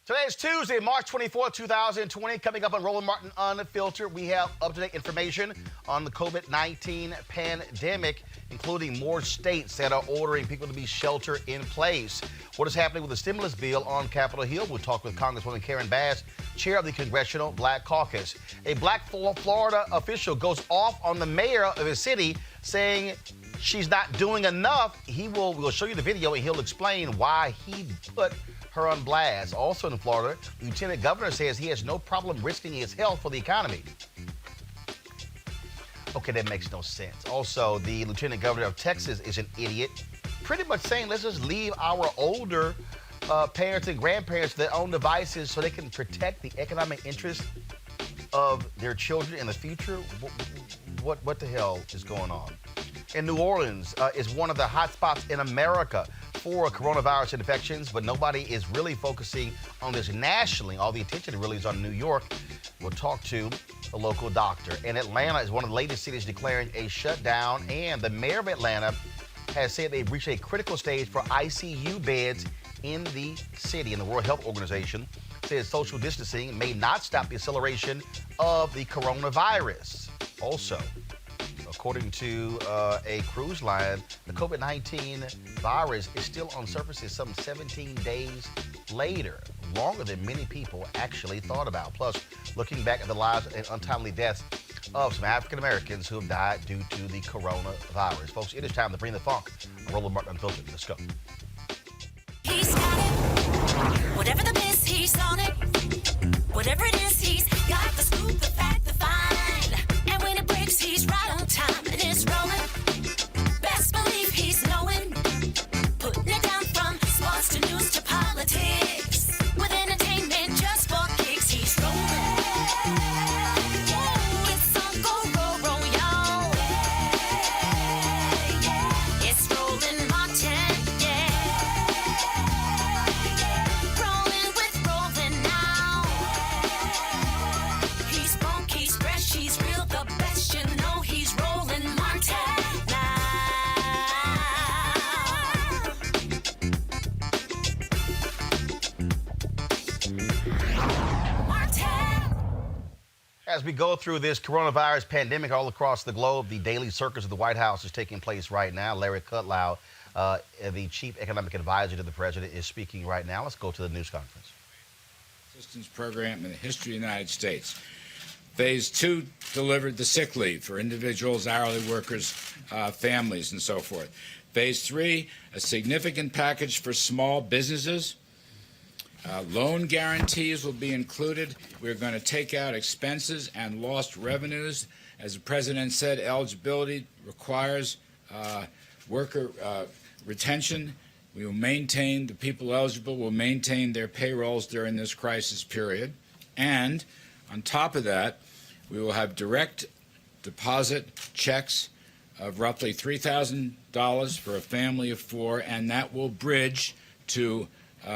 Today is Tuesday, March 24, 2020. Coming up on Roland Martin Unfiltered, we have up-to-date information on the COVID-19 pandemic, including more states that are ordering people to be shelter in place. What is happening with the stimulus bill on Capitol Hill? We'll talk with Congresswoman Karen Bass, chair of the Congressional Black Caucus. A black Florida official goes off on the mayor of his city, saying she's not doing enough. We'll show you the video, and he'll explain why he put her on blast. Also in Florida, Lieutenant Governor says he has no problem risking his health for the economy. Okay, that makes no sense. Also, the Lieutenant Governor of Texas is an idiot, pretty much saying let's just leave our older parents and grandparents their own devices so they can protect the economic interest of their children in the future. What the hell is going on? And New Orleans is one of the hot spots in America for coronavirus infections, but nobody is really focusing on this nationally. All the attention really is on New York. We'll talk to a local doctor. And Atlanta is one of the latest cities declaring a shutdown, and the mayor of Atlanta has said they've reached a critical stage for ICU beds in the city. And the World Health Organization says social distancing may not stop the acceleration of the coronavirus. Also, according to a cruise line, the COVID-19 virus is still on surfaces some 17 days later, longer than many people actually thought about. Plus, looking back at the lives and untimely deaths of some African Americans who have died due to the coronavirus. Folks, it is time to bring the funk. Roland Martin Unfiltered. Let's go. He's got it. Whatever the miss, he's on it. Whatever it is, he's got the scoop, the fact, the find. And when it breaks, he's right on time. And it's rolling. Best believe he's knowing. Putting it down from sports to news to politics. With entertainment just for kicks, he's rolling. Yeah, it's Uncle Roro, y'all. Yeah, it's Roland Martin, yeah. Rolling with Roland now. He's funk, he's fresh, he's real, the best, you know he's Roland Martin now. Martin. As we go through this coronavirus pandemic all across the globe, the daily circus of the White House is taking place right now. Larry Kudlow, the chief economic advisor to the president, is speaking right now. Let's go to the news conference. Assistance program in the history of the United States. Phase 2 delivered the sick leave for individuals, hourly workers, families, and so forth. Phase 3, a significant package for small businesses. Loan guarantees will be included. We're going to take out expenses and lost revenues. As the president said, eligibility requires worker retention. We will maintain, the people eligible will maintain their payrolls during this crisis period. And on top of that, we will have direct deposit checks of roughly $3,000 for a family of 4, and that will bridge to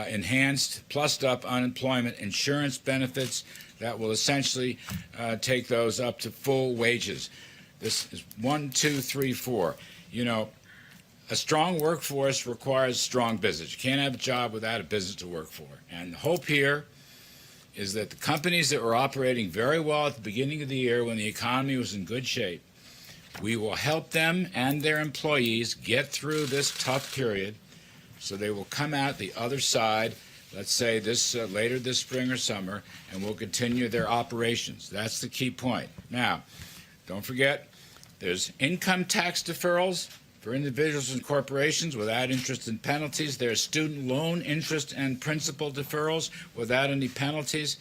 enhanced, plussed up unemployment insurance benefits that will essentially take those up to full wages. This is 1, 2, 3, 4. You know, a strong workforce requires strong business. You can't have a job without a business to work for. And the hope here is that the companies that were operating very well at the beginning of the year when the economy was in good shape, we will help them and their employees get through this tough period so they will come out the other side, let's say this later this spring or summer, and will continue their operations. That's the key point. Now, don't forget, there's income tax deferrals for individuals and corporations without interest and penalties. There's student loan interest and principal deferrals without any penalties.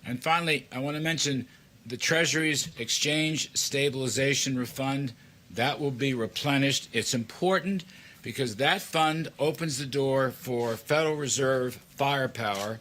And finally, I want to mention the Treasury's Exchange Stabilization Fund. That will be replenished. It's important because that fund opens the door for Federal Reserve firepower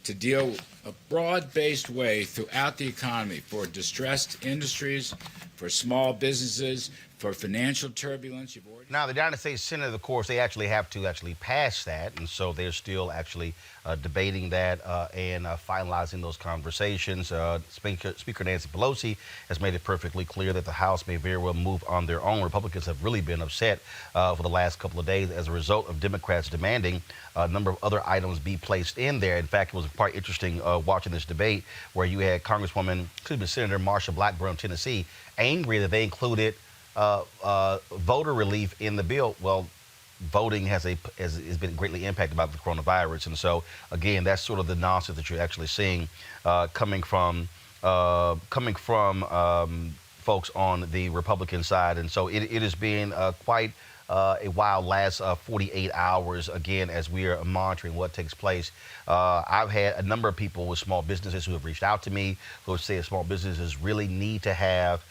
to deal a broad-based way throughout the economy for distressed industries, for small businesses, For financial turbulence, you've already... Now, the United States Senate, of course, they actually have to pass that, and so they're still actually debating that and finalizing those conversations. Speaker Nancy Pelosi has made it perfectly clear that the House may very well move on their own. Republicans have really been upset for the last couple of days as a result of Democrats demanding a number of other items be placed in there. In fact, it was quite interesting watching this debate where you had Senator Marsha Blackburn of Tennessee angry that they included voter relief in the bill. Well, voting has been greatly impacted by the coronavirus, and so again, that's sort of the nonsense that you're actually seeing coming from folks on the Republican side, and so it has been quite a wild last 48 hours, again, as we are monitoring what takes place. I've had a number of people with small businesses who have reached out to me who have said small businesses really need to have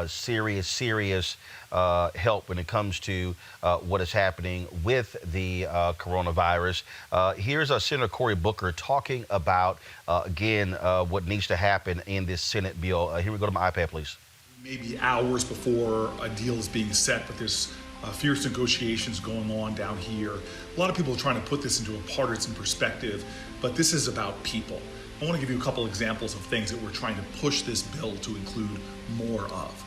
serious help when it comes to what is happening with the coronavirus. Here's Senator Cory Booker talking about, again, what needs to happen in this Senate bill. Here we go to my iPad, please. Maybe hours before a deal is being set, but there's fierce negotiations going on down here. A lot of people are trying to put this into a partisan perspective, but this is about people. I want to give you a couple examples of things that we're trying to push this bill to include more of.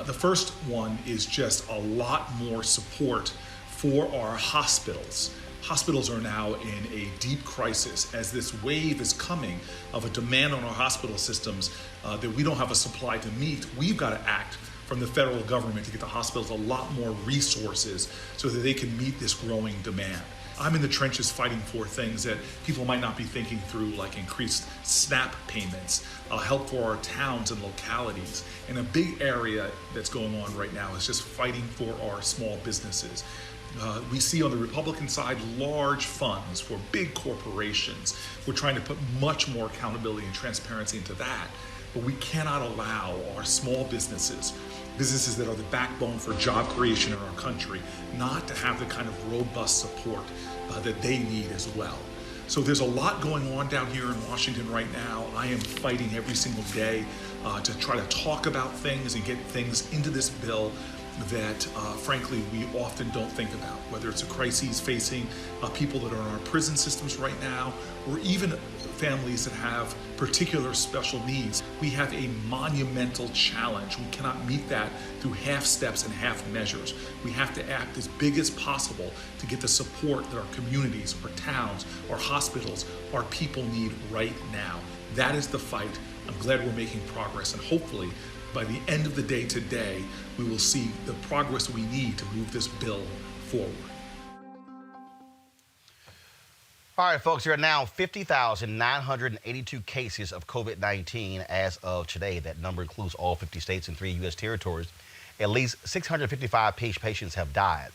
The first one is just a lot more support for our hospitals. Hospitals are now in a deep crisis as this wave is coming of a demand on our hospital systems that we don't have a supply to meet. We've got to act from the federal government to get the hospitals a lot more resources so that they can meet this growing demand. I'm in the trenches fighting for things that people might not be thinking through, like increased SNAP payments, help for our towns and localities. And a big area that's going on right now is just fighting for our small businesses. We see on the Republican side large funds for big corporations. We're trying to put much more accountability and transparency into that. But we cannot allow our small businesses that are the backbone for job creation in our country, not to have the kind of robust support that they need as well. So there's a lot going on down here in Washington right now. I am fighting every single day to try to talk about things and get things into this bill that, frankly, we often don't think about, whether it's a crisis facing people that are in our prison systems right now, or even families that have particular special needs. We have a monumental challenge. We cannot meet that through half steps and half measures. We have to act as big as possible to get the support that our communities, our towns, our hospitals, our people need right now. That is the fight. I'm glad we're making progress, and hopefully by the end of the day today, we will see the progress we need to move this bill forward. All right, folks, there are now 50,982 cases of COVID-19 as of today. That number includes all 50 states and 3 U.S. territories. At least 655 patients have died.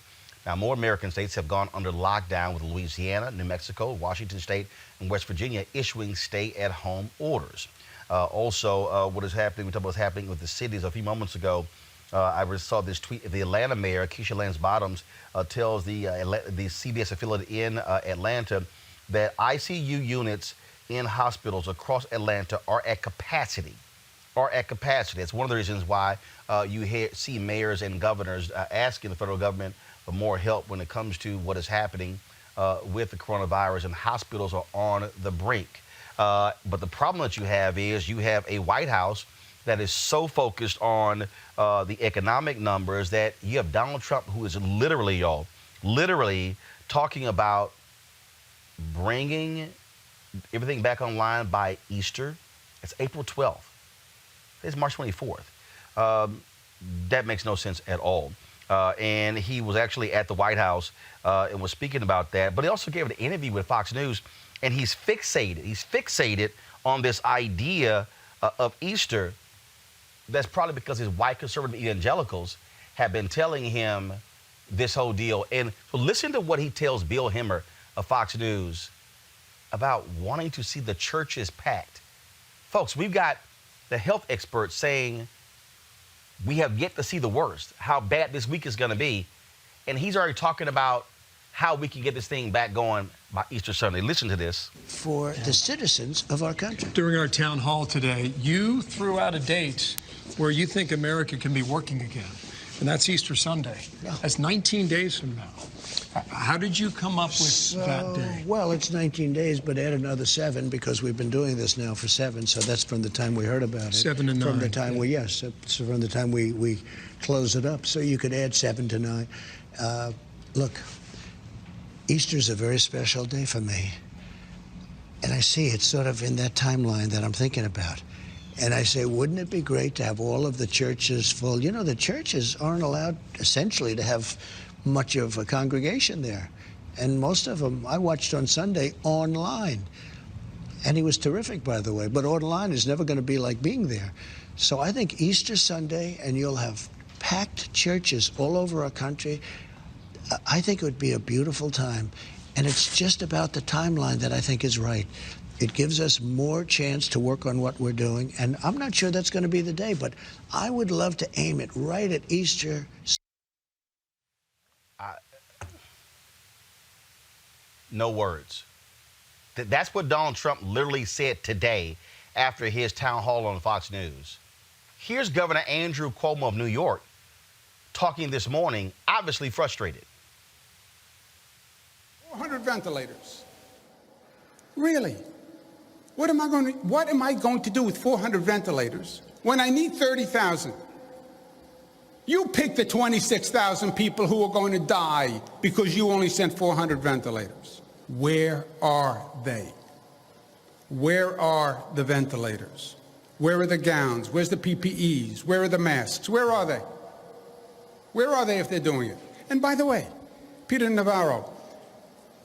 Now, more American states have gone under lockdown, with Louisiana, New Mexico, Washington State, and West Virginia issuing stay-at-home orders. What is happening, we talked about what's happening with the cities. A few moments ago, I saw this tweet. The Atlanta mayor, Keisha Lance Bottoms, tells the CBS affiliate in Atlanta that ICU units in hospitals across Atlanta are at capacity. It's one of the reasons why you see mayors and governors asking the federal government for more help when it comes to what is happening with the coronavirus, and hospitals are on the brink. But the problem that you have is you have a White House that is so focused on the economic numbers that you have Donald Trump, who is literally talking about bringing everything back online by Easter. It's April 12th. It's March 24th. That makes no sense at all. And he was actually at the White House and was speaking about that. But he also gave an interview with Fox News, and he's fixated on this idea of Easter. That's probably because his white conservative evangelicals have been telling him this whole deal. And so listen to what he tells Bill Hemmer of Fox News about wanting to see the churches packed. Folks, we've got the health experts saying we have yet to see the worst, how bad this week is going to be. And he's already talking about how we can get this thing back going by Easter Sunday. Listen to this. For the citizens of our country. During our town hall today, you threw out a date where you think America can be working again, and that's Easter Sunday. That's 19 days from now. How did you come up with that day? Well, it's 19 days, but add another 7 because we've been doing this now for 7. So that's from the time we heard about it. 7 to 9. From the time so from the time we close it up. So you could add 7 to 9. Look, Easter's a very special day for me. And I see it's sort of in that timeline that I'm thinking about. And I say, wouldn't it be great to have all of the churches full? You know, the churches aren't allowed, essentially, to have much of a congregation there. And most of them I watched on Sunday online. And he was terrific, by the way. But online is never going to be like being there. So I think Easter Sunday, and you'll have packed churches all over our country. I think it would be a beautiful time. And it's just about the timeline that I think is right. It gives us more chance to work on what we're doing. And I'm not sure that's going to be the day, but I would love to aim it right at Easter. No words. That's what Donald Trump literally said today after his town hall on Fox News. Here's Governor Andrew Cuomo of New York talking this morning, obviously frustrated. 400 ventilators. Really? What am I going to do with 400 ventilators when I need 30,000? You pick the 26,000 people who are going to die because you only sent 400 ventilators. Where are they? Where are the ventilators? Where are the gowns? Where's the PPEs? Where are the masks? Where are they? Where are they if they're doing it? And by the way, Peter Navarro,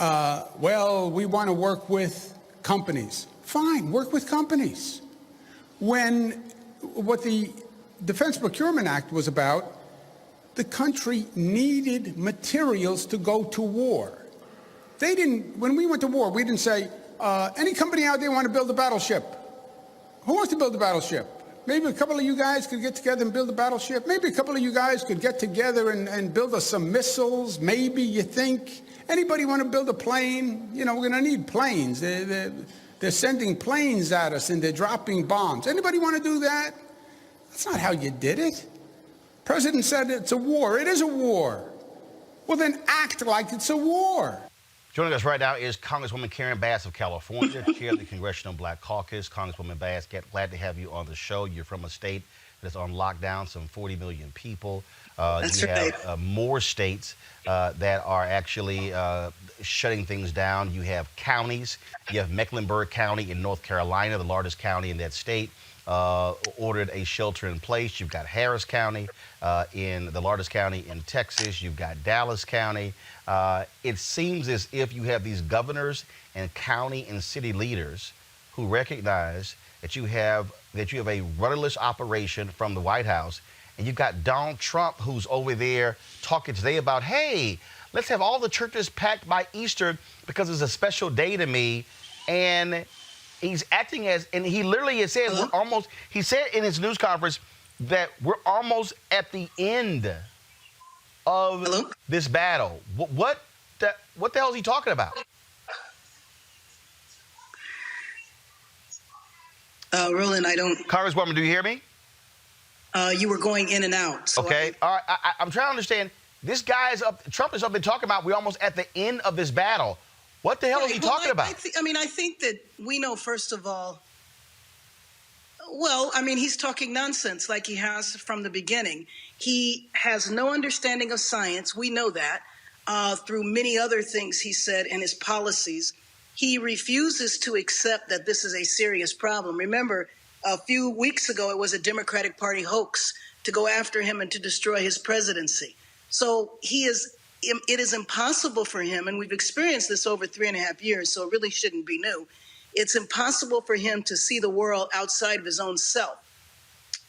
well, we want to work with companies. Fine, work with companies. What the Defense Procurement Act was about, the country needed materials to go to war. When we went to war, we didn't say, any company out there want to build a battleship? Who wants to build a battleship? Maybe a couple of you guys could get together and build a battleship. Maybe a couple of you guys could get together and build us some missiles. Maybe, you think. Anybody want to build a plane? You know, we're going to need planes. They're sending planes at us and they're dropping bombs. Anybody want to do that? That's not how you did it. President said it's a war. It is a war. Well, then act like it's a war. Joining us right now is Congresswoman Karen Bass of California, chair of the Congressional Black Caucus. Congresswoman Bass, glad to have you on the show. You're from a state that's on lockdown, some 40 million people. That's right. Have more states that are actually shutting things down. You have counties. You have Mecklenburg County in North Carolina, the largest county in that state, ordered a shelter in place. You've got Harris County in the largest county in Texas. You've got Dallas County. It seems as if you have these governors and county and city leaders who recognize that you have a rudderless operation from the White House, and you've got Donald Trump who's over there talking today about, hey, let's have all the churches packed by Easter because it's a special day to me, and he's acting as, and he literally has said, he said in his news conference that we're almost at the end of this battle. What the hell is he talking about? Roland, I don't. Congresswoman, do you hear me? You were going in and out. So okay. All right. I'm trying to understand. This guy is up. Trump is up there talking about we're almost at the end of this battle. What the hell is he talking about? I think that we know, first of all, he's talking nonsense like he has from the beginning. He has no understanding of science. We know that through many other things he said in his policies. He refuses to accept that this is a serious problem. Remember, a few weeks ago, it was a Democratic Party hoax to go after him and to destroy his presidency. So it is impossible for him, and we've experienced this over 3.5 years, so it really shouldn't be new. It's impossible for him to see the world outside of his own self.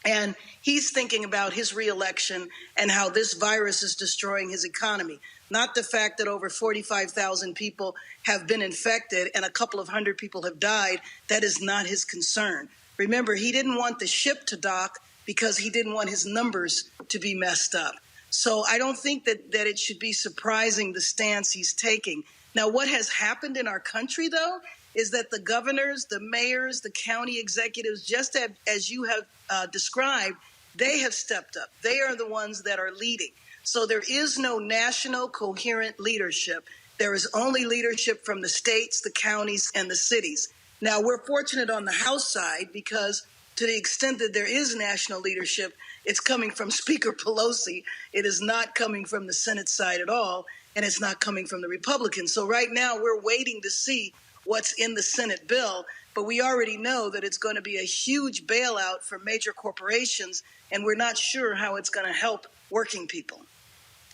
And he's thinking about his reelection and how this virus is destroying his economy, not the fact that over 45,000 people have been infected and a couple of hundred people have died. That is not his concern. Remember, he didn't want the ship to dock because he didn't want his numbers to be messed up. So I don't think that it should be surprising the stance he's taking. Now, what has happened in our country, though, is that the governors, the mayors, the county executives, just as you have described, They have stepped up. They are the ones that are leading. So there is no national coherent leadership. There is only leadership from the states, the counties, and the cities. Now, we're fortunate on the House side because to the extent that there is national leadership, it's coming from Speaker Pelosi. It is not coming from the Senate side at all, and it's not coming from the Republicans. So right now, we're waiting to see what's in the Senate bill, but we already know that it's going to be a huge bailout for major corporations, and we're not sure how it's going to help working people.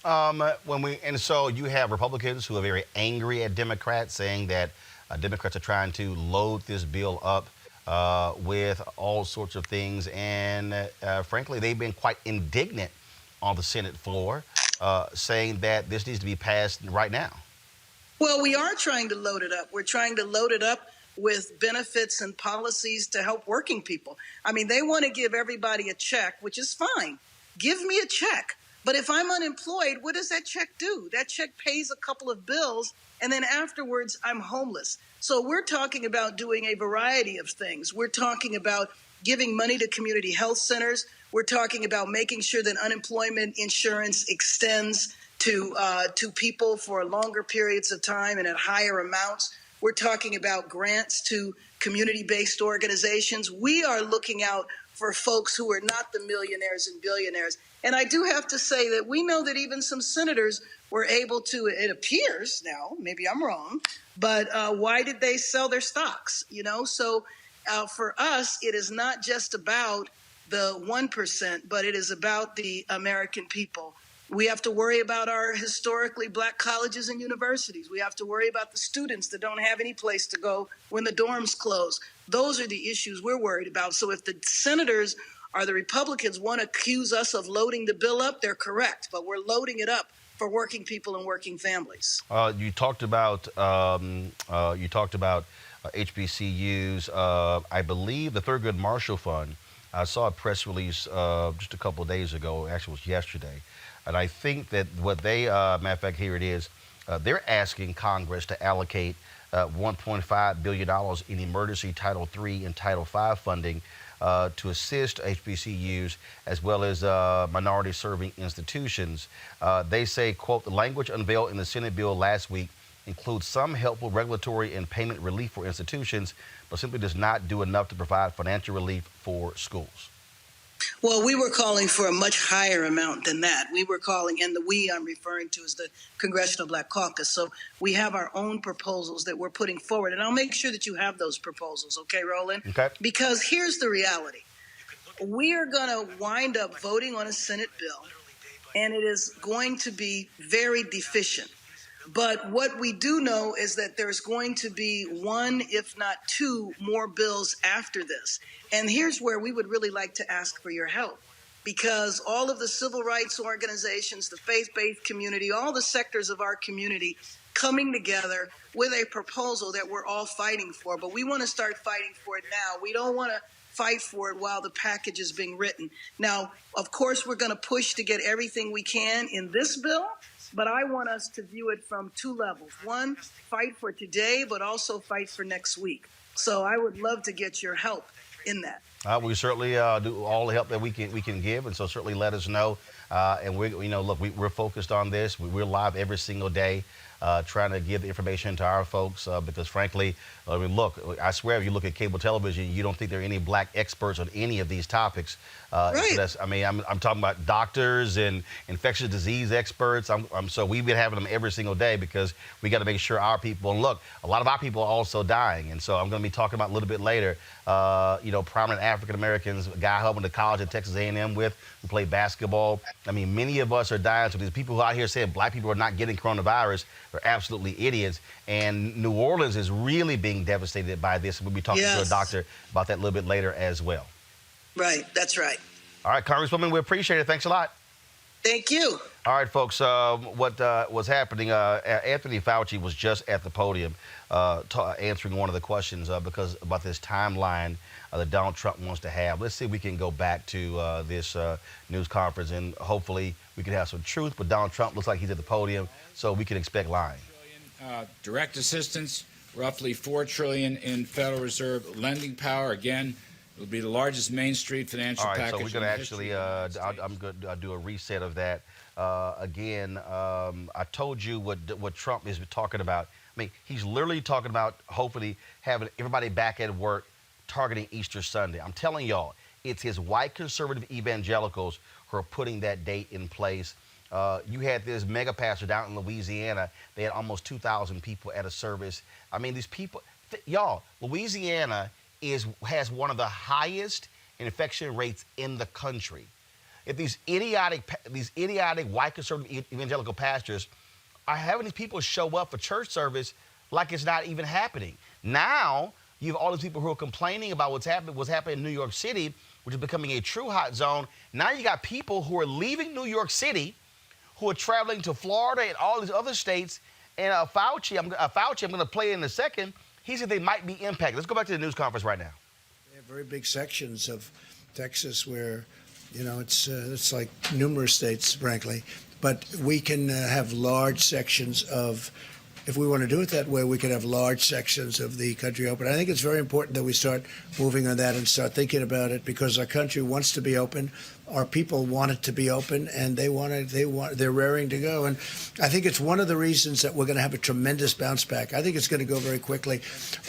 So you have Republicans who are very angry at Democrats, saying that Democrats are trying to load this bill up with all sorts of things, and frankly, they've been quite indignant on the Senate floor, saying that this needs to be passed right now. Well, we are trying to load it up. We're trying to load it up with benefits and policies to help working people. I mean, they want to give everybody a check, which is fine. Give me a check. But if I'm unemployed, what does that check do? That check pays a couple of bills, and then afterwards, I'm homeless. So we're talking about doing a variety of things. We're talking about giving money to community health centers. We're talking about making sure that unemployment insurance extends to people for longer periods of time and at higher amounts. We're talking about grants to community-based organizations. We are looking out for folks who are not the millionaires and billionaires. And I do have to say that we know that even some senators were able to, it appears now, maybe I'm wrong, but why did they sell their stocks? You know, so for us, it is not just about the 1%, but it is about the American people. We have to worry about our historically black colleges and universities. We have to worry about the students that don't have any place to go when the dorms close. Those are the issues we're worried about. So if the senators or the Republicans want to accuse us of loading the bill up, they're correct. But we're loading it up for working people and working families. You talked about HBCUs. I believe the Thurgood Marshall Fund. I saw a press release just a couple of days ago. Actually, it was yesterday. And I think that what they, matter of fact, here it is, they're asking Congress to allocate $1.5 billion in emergency Title III and Title V funding to assist HBCUs as well as minority-serving institutions. They say, quote, the language unveiled in the Senate bill last week includes some helpful regulatory and payment relief for institutions, but simply does not do enough to provide financial relief for schools. Well, we were calling for a much higher amount than that. We were calling, and the we I'm referring to is the Congressional Black Caucus. So we have our own proposals that we're putting forward. And I'll make sure that you have those proposals, okay, Roland? Okay. Because here's the reality. We are going to wind up voting on a Senate bill, and it is going to be very deficient. But what we do know is that there's going to be one, if not two, more bills after this. And here's where we would really like to ask for your help, because all of the civil rights organizations, the faith-based community, all the sectors of our community coming together with a proposal that we're all fighting for. But we want to start fighting for it now. We don't want to fight for it while the package is being written. Now, of course, we're going to push to get everything we can in this bill. But I want us to view it from two levels. One, fight for today, but also fight for next week. So I would love to get your help in that. We certainly do all the help that we can give, and so certainly let us know. And we're focused on this. We're live every single day, trying to give the information to our folks because, frankly, I mean, look, I swear, if you look at cable television, you don't think there are any black experts on any of these topics. Right. I'm talking about doctors and infectious disease experts. So we've been having them every single day because we got to make sure our people, and look, a lot of our people are also dying. And so I'm going to be talking about a little bit later, prominent African Americans, a guy I went to college at Texas A&M with, who played basketball. I mean, many of us are dying. So these people who are out here saying black people are not getting coronavirus are absolutely idiots. And New Orleans is really being devastated by this. We'll be talking to a doctor about that a little bit later as well. Right. That's right. All right, Congresswoman, we appreciate it. Thanks a lot. Thank you. All right, folks, what was happening, Anthony Fauci was just at the podium answering one of the questions because about this timeline that Donald Trump wants to have. Let's see if we can go back to this news conference, and hopefully we can have some truth. But Donald Trump looks like he's at the podium, so we can expect lying. Direct assistance, roughly $4 trillion in Federal Reserve lending power. Again, It'll be the largest Main Street financial All right, package. so we're going to in the history actually, of the United States. I'm going to do a reset of that. Again, I told you what Trump is talking about. I mean, he's literally talking about hopefully having everybody back at work targeting Easter Sunday. I'm telling y'all, it's his white conservative evangelicals who are putting that date in place. You had this mega pastor down in Louisiana. They had almost 2,000 people at a service. I mean, these people, y'all, Louisiana has one of the highest infection rates in the country. If these idiotic white conservative evangelical pastors are having these people show up for church service like it's not even happening. Now you have all these people who are complaining about what's happening in New York City, which is becoming a true hot zone. Now you got people who are leaving New York City, who are traveling to Florida and all these other states. And Fauci, I'm going to play in a second. He said they might be impacted. Let's go back to the news conference right now. They have very big sections of Texas where, it's like numerous states, frankly. But we can have large sections of, if we want to do it that way, we can have large sections of the country open. I think it's very important that we start moving on that and start thinking about it, because our country wants to be open. Our people want it to be open, and they're raring to go. And I think it's one of the reasons that we're going to have a tremendous bounce back. I think it's going to go very quickly.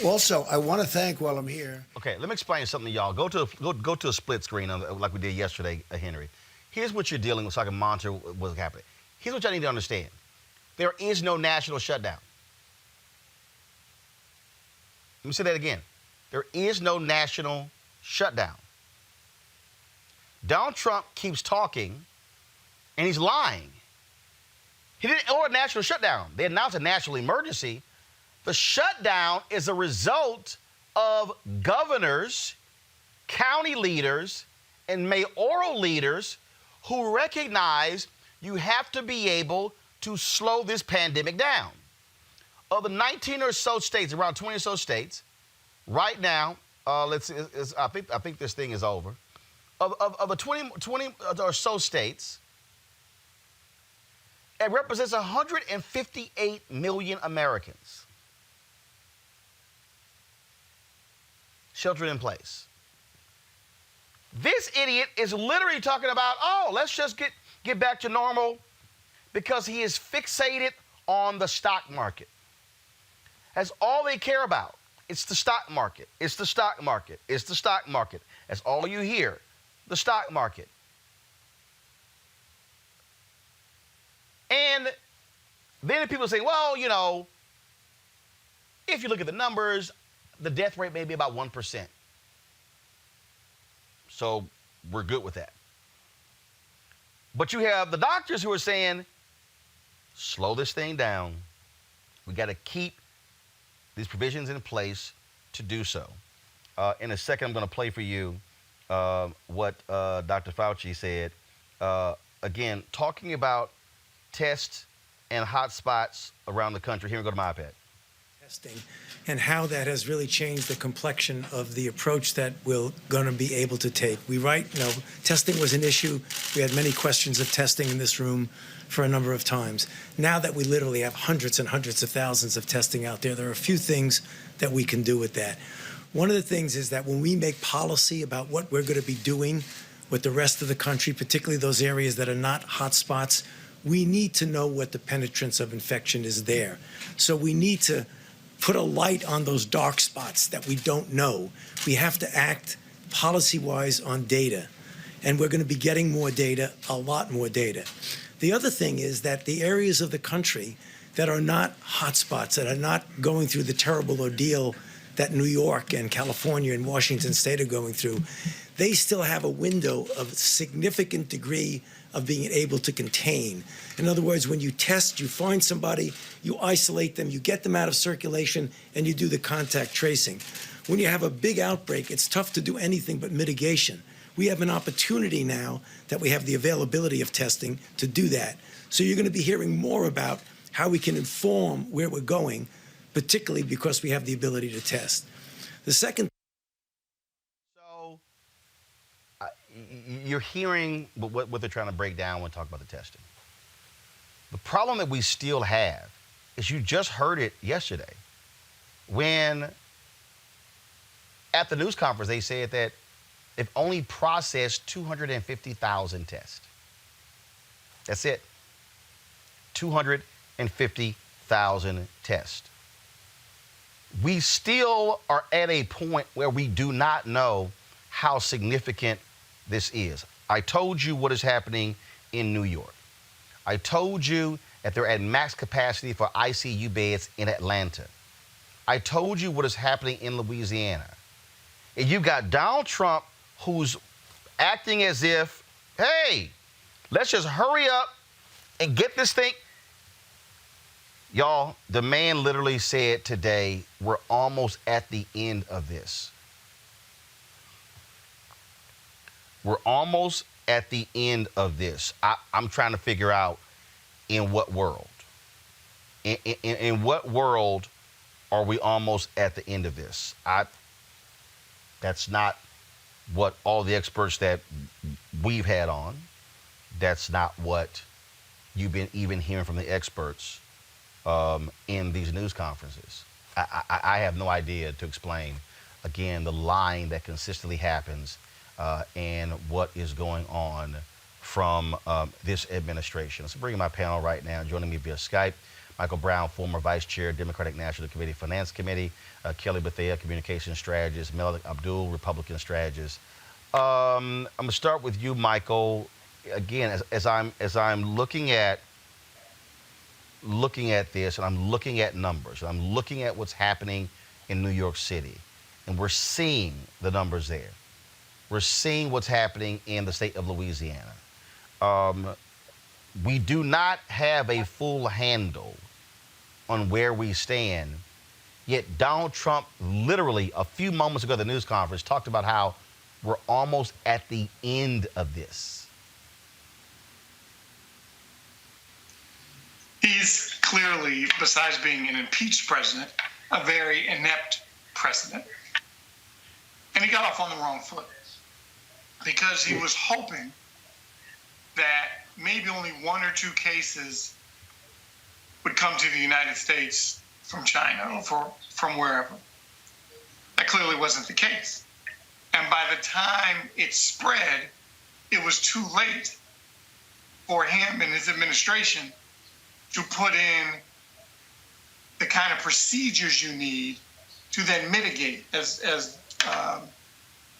Also, I want to thank, while I'm here. Okay, let me explain something to y'all. Go to a split screen like we did yesterday, Henry. Here's what you're dealing with so I can monitor what's happening. Here's what y'all need to understand. There is no national shutdown. Let me say that again. There is no national shutdown. Donald Trump keeps talking, and he's lying. He didn't order a national shutdown. They announced a national emergency. The shutdown is a result of governors, county leaders, and mayoral leaders who recognize you have to be able to slow this pandemic down. Of the 19 or so states, around 20 or so states, right now, I think this thing is over. Of the 20 or so states, it represents 158 million Americans sheltering in place. This idiot is literally talking about, let's just get back to normal, because he is fixated on the stock market. That's all they care about. It's the stock market. It's the stock market. It's the stock market. That's all you hear. The stock market. And then people say, well, if you look at the numbers, the death rate may be about 1%. So we're good with that. But you have the doctors who are saying, slow this thing down. We got to keep these provisions in place to do so. In a second, I'm going to play for you what Dr. Fauci said. Again, talking about tests and hot spots around the country. Here we go to my iPad. Testing and how that has really changed the complexion of the approach that we're going to be able to take. Testing was an issue. We had many questions of testing in this room for a number of times. Now that we literally have hundreds and hundreds of thousands of testing out there are a few things that we can do with that. One of the things is that when we make policy about what we're going to be doing with the rest of the country, particularly those areas that are not hot spots, we need to know what the penetrance of infection is there. So we need to put a light on those dark spots that we don't know. We have to act policy-wise on data, and we're going to be getting more data, a lot more data. The other thing is that the areas of the country that are not hotspots, that are not going through the terrible ordeal that New York and California and Washington State are going through, they still have a window of significant degree of being able to contain. In other words, when you test, you find somebody, you isolate them, you get them out of circulation, and you do the contact tracing. When you have a big outbreak, it's tough to do anything but mitigation. We have an opportunity now that we have the availability of testing to do that. So you're going to be hearing more about how we can inform where we're going, particularly because we have the ability to test. The second. So you're hearing what they're trying to break down when talking about the testing. The problem that we still have is, you just heard it yesterday when at the news conference they said that they've only processed 250,000 tests. That's it. 250,000 tests. We still are at a point where we do not know how significant this is. I told you what is happening in New York. I told you that they're at max capacity for ICU beds in Atlanta. I told you what is happening in Louisiana. And you've got Donald Trump who's acting as if, hey, let's just hurry up and get this thing. Y'all, the man literally said today, we're almost at the end of this. We're almost at the end of this. I'm trying to figure out in what world. In what world are we almost at the end of this? That's not what all the experts that we've had on. That's not what you've been even hearing from the experts in these news conferences. I have no idea to explain, again, the lying that consistently happens and what is going on from this administration. Let's bring in my panel right now. Joining me via Skype, Michael Brown, former Vice Chair, Democratic National Committee, Finance Committee, Kelly Bethea, Communications Strategist, Malik Abdul, Republican Strategist. I'm going to start with you, Michael. Again, as I'm looking at this, and I'm looking at numbers, and I'm looking at what's happening in New York City, and we're seeing the numbers there. We're seeing what's happening in the state of Louisiana. We do not have a full handle on where we stand, yet Donald Trump literally a few moments ago at the news conference talked about how we're almost at the end of this. He's clearly, besides being an impeached president, a very inept president. And he got off on the wrong foot because he was hoping that maybe only one or two cases would come to the United States from China or from wherever. That clearly wasn't the case. And by the time it spread, it was too late for him and his administration to put in the kind of procedures you need to then mitigate, as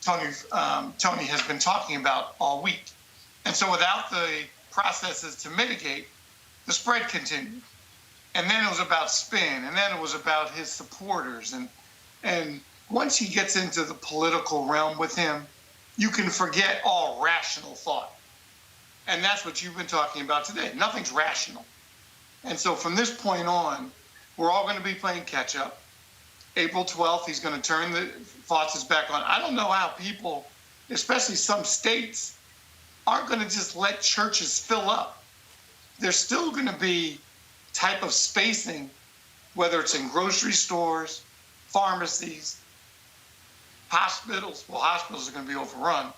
Tony has been talking about all week. And so without the processes to mitigate, the spread continued. And then it was about spin, and then it was about his supporters. And once he gets into the political realm with him, you can forget all rational thought. And that's what you've been talking about today. Nothing's rational. And so from this point on, we're all going to be playing catch up. April 12th, he's going to turn the faucets back on. I don't know how people, especially some states, aren't going to just let churches fill up. There's still going to be type of spacing, whether it's in grocery stores, pharmacies, hospitals. Well, hospitals are going to be overrun.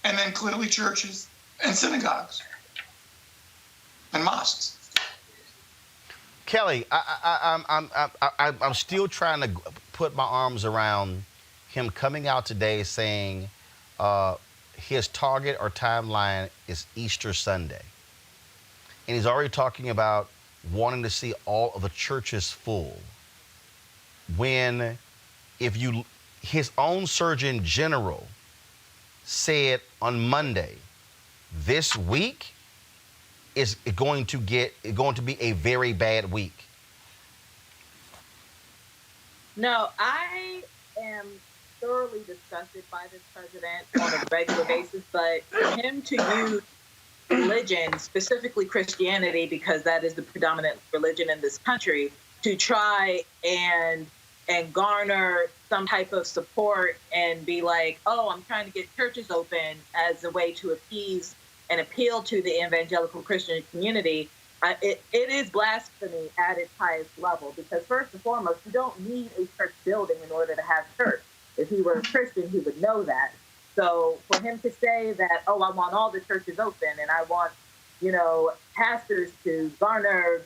And then clearly churches and synagogues and mosques. Kelly, I'm still trying to put my arms around him coming out today saying his target or timeline is Easter Sunday. And he's already talking about wanting to see all of the churches full. When his own Surgeon General said on Monday, this week is going to be a very bad week. No, I am thoroughly disgusted by this president on a regular basis, but for him to use religion, specifically Christianity, because that is the predominant religion in this country, to try and garner some type of support and be like, oh, I'm trying to get churches open as a way to appease and appeal to the evangelical Christian community, it is blasphemy at its highest level. Because first and foremost, you don't need a church building in order to have church. If he were a Christian, he would know that. So for him to say that, oh, I want all the churches open and I want, pastors to garner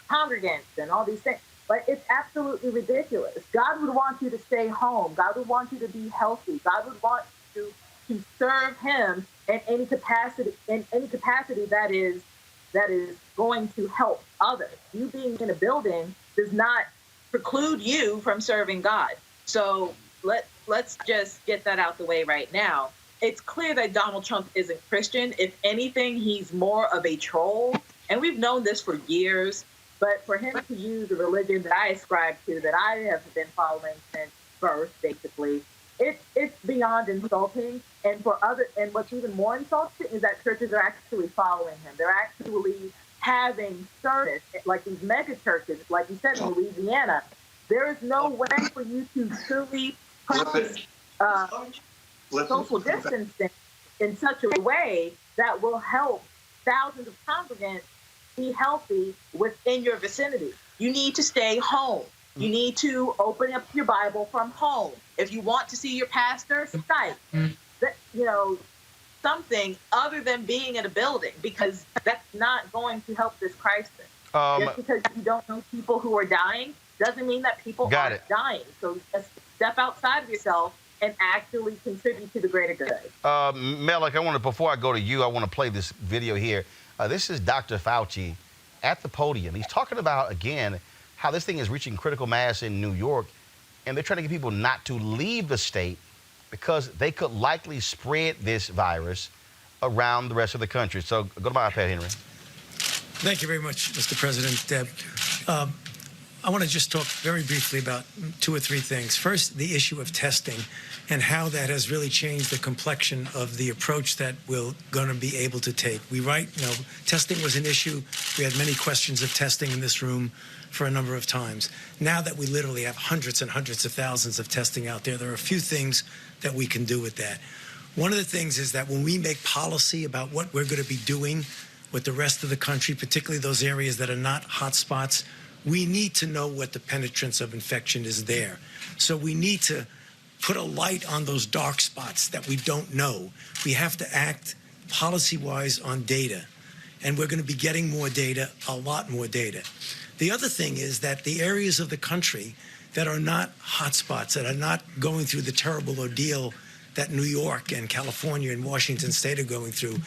congregants and all these things, But it's absolutely ridiculous. God would want you to stay home. God would want you to be healthy. God would want you to serve him in any capacity that is going to help others. You being in a building does not preclude you from serving God. So let's just get that out the way right now. It's clear that Donald Trump isn't Christian. If anything, he's more of a troll. And we've known this for years. But for him to use a religion that I ascribe to, that I have been following since birth, basically, it's beyond insulting. And what's even more insulting is that churches are actually following him. They're actually having service, like these mega churches, like you said, in Louisiana. There is no way for you to truly practice social distancing in such a way that will help thousands of congregants be healthy within your vicinity. You need to stay home. You need to open up your Bible from home. If you want to see your pastor, Skype. Something other than being in a building, because that's not going to help this crisis. Just because you don't know people who are dying doesn't mean that people aren't dying. So just step outside of yourself and actually contribute to the greater good. Melik, before I go to you, I want to play this video here. This is Dr. Fauci at the podium. He's talking about, again, how this thing is reaching critical mass in New York, and they're trying to get people not to leave the state because they could likely spread this virus around the rest of the country. So go to my iPad, Henry. Thank you very much, Mr. President. Deb. I want to just talk very briefly about 2 or 3 things. First, the issue of testing and how that has really changed the complexion of the approach that we're going to be able to take. Testing was an issue. We had many questions of testing in this room for a number of times. Now that we literally have hundreds and hundreds of thousands of testing out there are a few things that we can do with that. One of the things is that when we make policy about what we're going to be doing with the rest of the country, particularly those areas that are not hot spots, we need to know what the penetrance of infection is there. So we need to put a light on those dark spots that we don't know. We have to act policy-wise on data. And we're going to be getting more data, a lot more data. The other thing is that the areas of the country that are not hotspots, that are not going through the terrible ordeal that New York and California and Washington State are going through,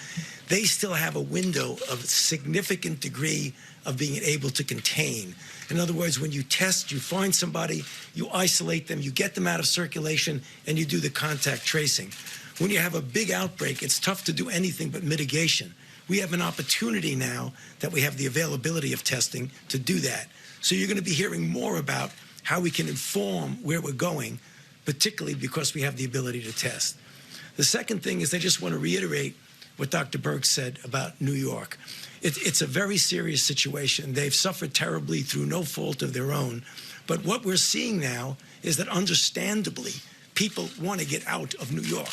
they still have a window of a significant degree of being able to contain. In other words, when you test, you find somebody, you isolate them, you get them out of circulation, and you do the contact tracing. When you have a big outbreak, it's tough to do anything but mitigation. We have an opportunity now that we have the availability of testing to do that. So you're going to be hearing more about how we can inform where we're going, particularly because we have the ability to test. The second thing is I just want to reiterate what Dr. Birx said about New York. It's a very serious situation. They've suffered terribly through no fault of their own. But what we're seeing now is that understandably, people want to get out of New York.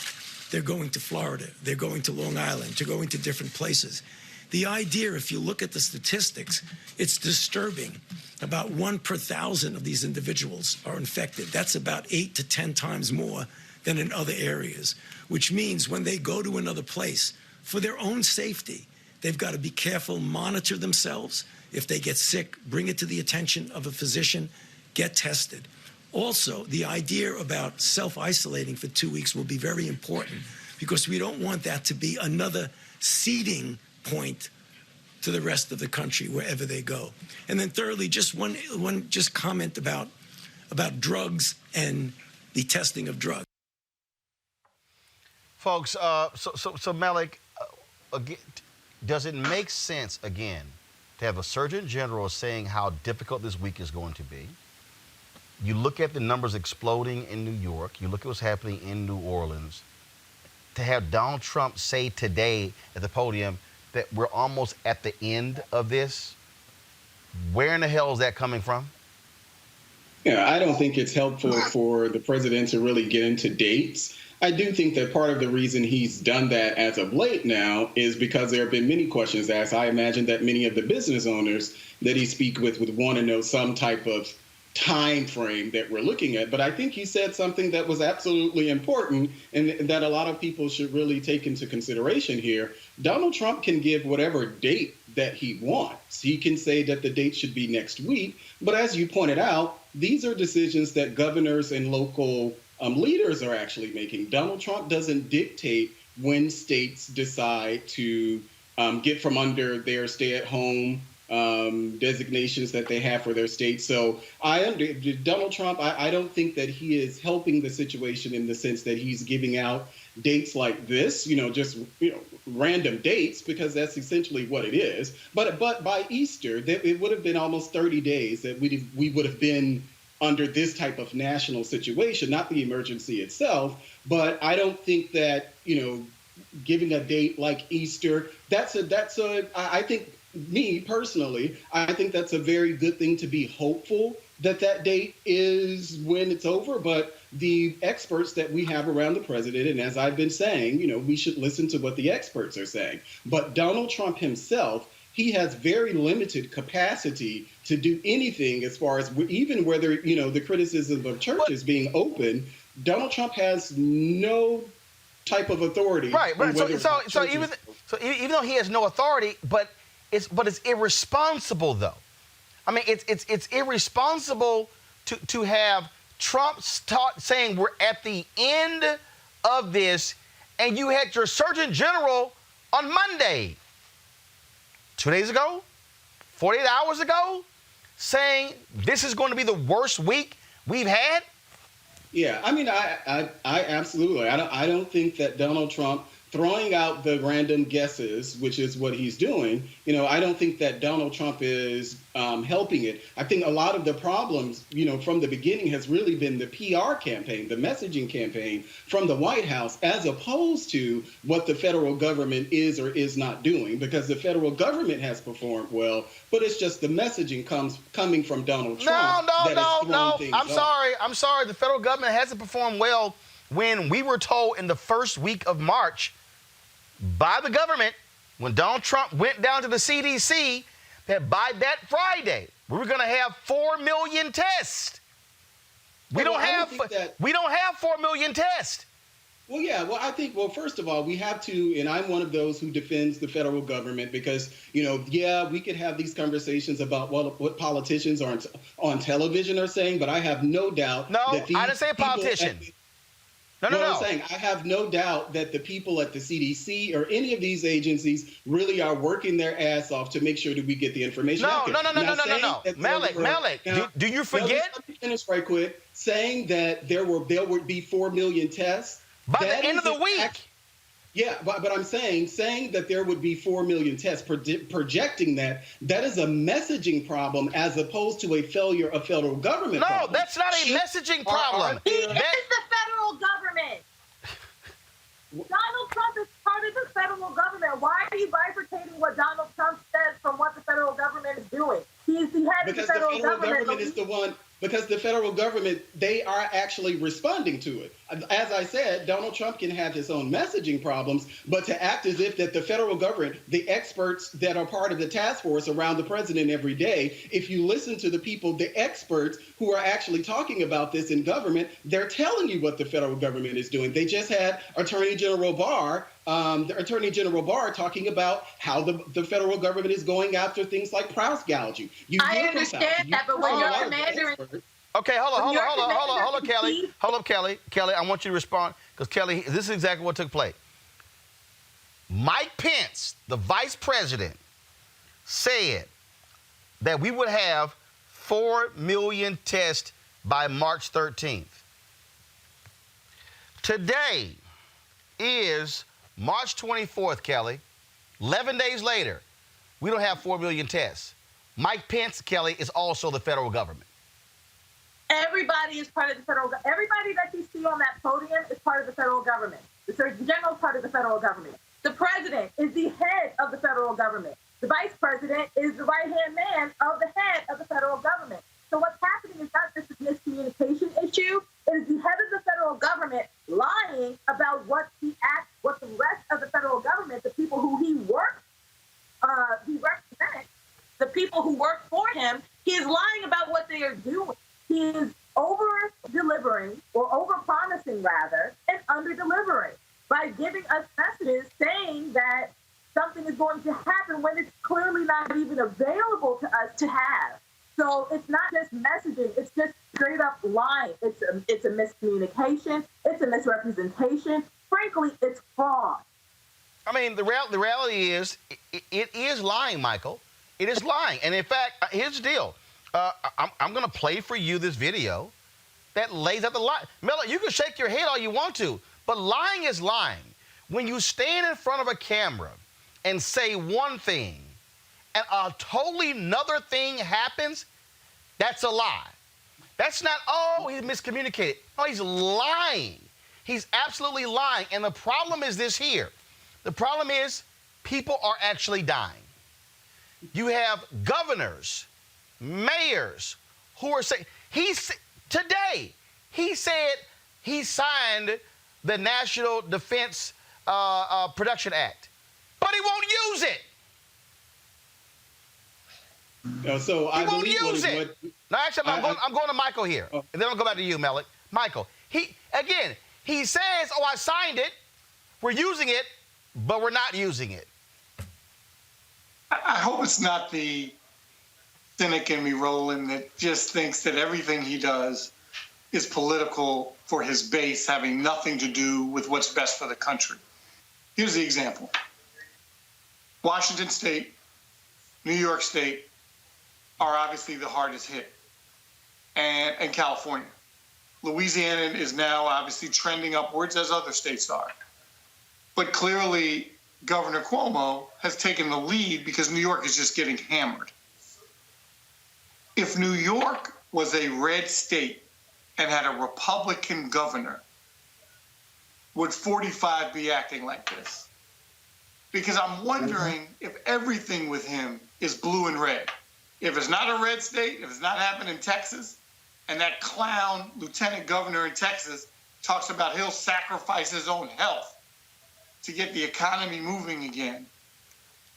They're going to Florida. They're going to Long Island. They're going to different places. The idea, if you look at the statistics, it's disturbing. About 1 per 1,000 of these individuals are infected. That's about 8 to 10 times more than in other areas, which means when they go to another place, for their own safety, they've got to be careful, monitor themselves. If they get sick, bring it to the attention of a physician, get tested. Also, the idea about self-isolating for 2 weeks will be very important because we don't want that to be another seeding point to the rest of the country wherever they go. And then thirdly, just one comment about drugs and the testing of drugs. Folks, so Melik, again, does it make sense, again, to have a Surgeon General saying how difficult this week is going to be? You look at the numbers exploding in New York. You look at what's happening in New Orleans. To have Donald Trump say today at the podium that we're almost at the end of this, where in the hell is that coming from? Yeah, I don't think it's helpful for the president to really get into dates. I do think that part of the reason he's done that as of late now is because there have been many questions asked. I imagine that many of the business owners that he speaks with would want to know some type of time frame that we're looking at. But I think he said something that was absolutely important and that a lot of people should really take into consideration here. Donald Trump can give whatever date that he wants. He can say that the date should be next week, but as you pointed out, these are decisions that governors and local leaders are actually making. Donald Trump doesn't dictate when states decide to get from under their stay-at-home designations that they have for their state. So Donald Trump, I don't think that he is helping the situation in the sense that he's giving out dates like this, just random dates, because that's essentially what it is. But by Easter, it would have been almost 30 days that we would have been under this type of national situation, not the emergency itself. But I don't think that, giving a date like Easter, I think, me personally, I think that's a very good thing to be hopeful that date is when it's over. But the experts that we have around the president, and as I've been saying, we should listen to what the experts are saying. But Donald Trump himself, he has very limited capacity to do anything as far as even whether, the criticism of churches being open, Donald Trump has no type of authority. Right. So even though he has no authority, but it's irresponsible, though. I mean, it's irresponsible to have Trump start saying we're at the end of this, and you had your Surgeon General on Monday, 2 days ago, 48 hours ago, saying this is going to be the worst week we've had. Yeah, I mean, I absolutely. I don't think that Donald Trump throwing out the random guesses, which is what he's doing, I don't think that Donald Trump is helping it. I think a lot of the problems, from the beginning has really been the PR campaign, the messaging campaign from the White House, as opposed to what the federal government is or is not doing, because the federal government has performed well, but it's just the messaging coming from Donald Trump. No. I'm sorry. The federal government hasn't performed well when we were told in the first week of March by the government, when Donald Trump went down to the CDC, that by that Friday, we were going to have 4 million tests. We don't have 4 million tests. I think, first of all, we have to, and I'm one of those who defends the federal government because, we could have these conversations about what politicians on television are saying, but I have no doubt that these I didn't say a politician. I'm saying I have no doubt that the people at the CDC or any of these agencies really are working their ass off to make sure that we get the information out there. No. Malik, do you forget? Let me finish right quick. Saying that there would be 4 million tests. By the end of the week. But I'm saying that there would be 4 million tests, projecting that is a messaging problem as opposed to a failure of federal government. No, that's not a messaging problem. He is the federal government. Donald Trump is part of the federal government. Why are you bifurcating what Donald Trump says from what the federal government is doing? He's the head of the federal government. Because the federal government, they are actually responding to it. As I said, Donald Trump can have his own messaging problems, but to act as if that the federal government, the experts that are part of the task force around the president every day, if you listen to the people, the experts who are actually talking about this in government, they're telling you what the federal government is doing. They just had Attorney General Barr talking about how the federal government is going after things like price gouging. I understand that, but when you're commander... Okay, hold on, Kelly. Hold up, Kelly. Kelly, I want you to respond, because, Kelly, this is exactly what took place. Mike Pence, the vice president, said that we would have 4 million tests by March 13th. Today is March 24th, Kelly. 11 days later, we don't have 4 million tests. Mike Pence, Kelly, is also the federal government. Everybody is part of the federal government. Everybody that you see on that podium is part of the federal government. The Surgeon General is part of the federal government. The president is the head of the federal government. The vice president is the right-hand man of the head of the federal government. So what's happening is not just a miscommunication issue. It is the head of the federal government lying about what the rest of the federal government, the people who he represents, the people who work for him, he is lying about what they are doing. He is over-delivering, or over-promising rather, and under-delivering by giving us messages saying that something is going to happen when it's clearly not even available to us to have. So it's not just messaging, it's just straight up lying. It's a miscommunication, it's a misrepresentation. Frankly, it's fraud. I mean, the reality is, it is lying, Michael. It is lying. And in fact, here's the deal. I'm going to play for you this video that lays out the lie. Miller, you can shake your head all you want to, but lying is lying. When you stand in front of a camera and say one thing and a totally another thing happens, that's a lie. That's not, oh, he miscommunicated. No, he's lying. He's absolutely lying. And the problem is this here. The problem is people are actually dying. You have governors, mayors who are saying, today, he said he signed the National Defense Production Act, but he won't use it. So I won't believe use it. No, actually, I'm going to Michael here, and then I'll go back to you, Malik. Michael, he says, oh, I signed it, we're using it, but we're not using it. I hope it's not the cynic in me, Roland, that just thinks that everything he does is political for his base, having nothing to do with what's best for the country. Here's the example. Washington State, New York State are obviously the hardest hit, and California. Louisiana is now obviously trending upwards, as other states are. But clearly, Governor Cuomo has taken the lead because New York is just getting hammered. If New York was a red state and had a Republican governor, would 45 be acting like this? Because I'm wondering if everything with him is blue and red. If it's not a red state, if it's not happening in Texas, and that clown lieutenant governor in Texas talks about he'll sacrifice his own health to get the economy moving again,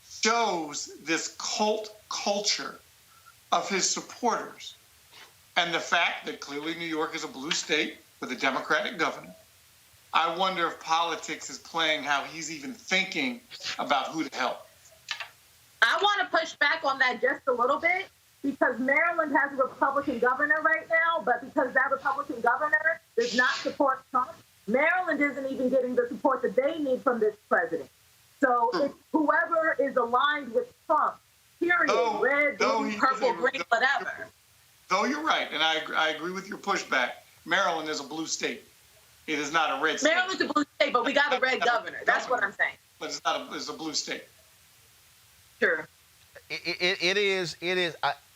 shows this cult culture of his supporters. And the fact that clearly New York is a blue state with a Democratic governor, I wonder if politics is playing how he's even thinking about who to help. I want to push back on that just a little bit, because Maryland has a Republican governor right now, but because that Republican governor does not support Trump, Maryland isn't even getting the support that they need from this president. So it's whoever is aligned with Trump, period, red, blue, purple, green, whatever. Though you're right, and I agree with your pushback, Maryland is a blue state. It is not a red state. Maryland's a blue state, but we got a red governor. That's what I'm saying. But it's a blue state. Sure. It is.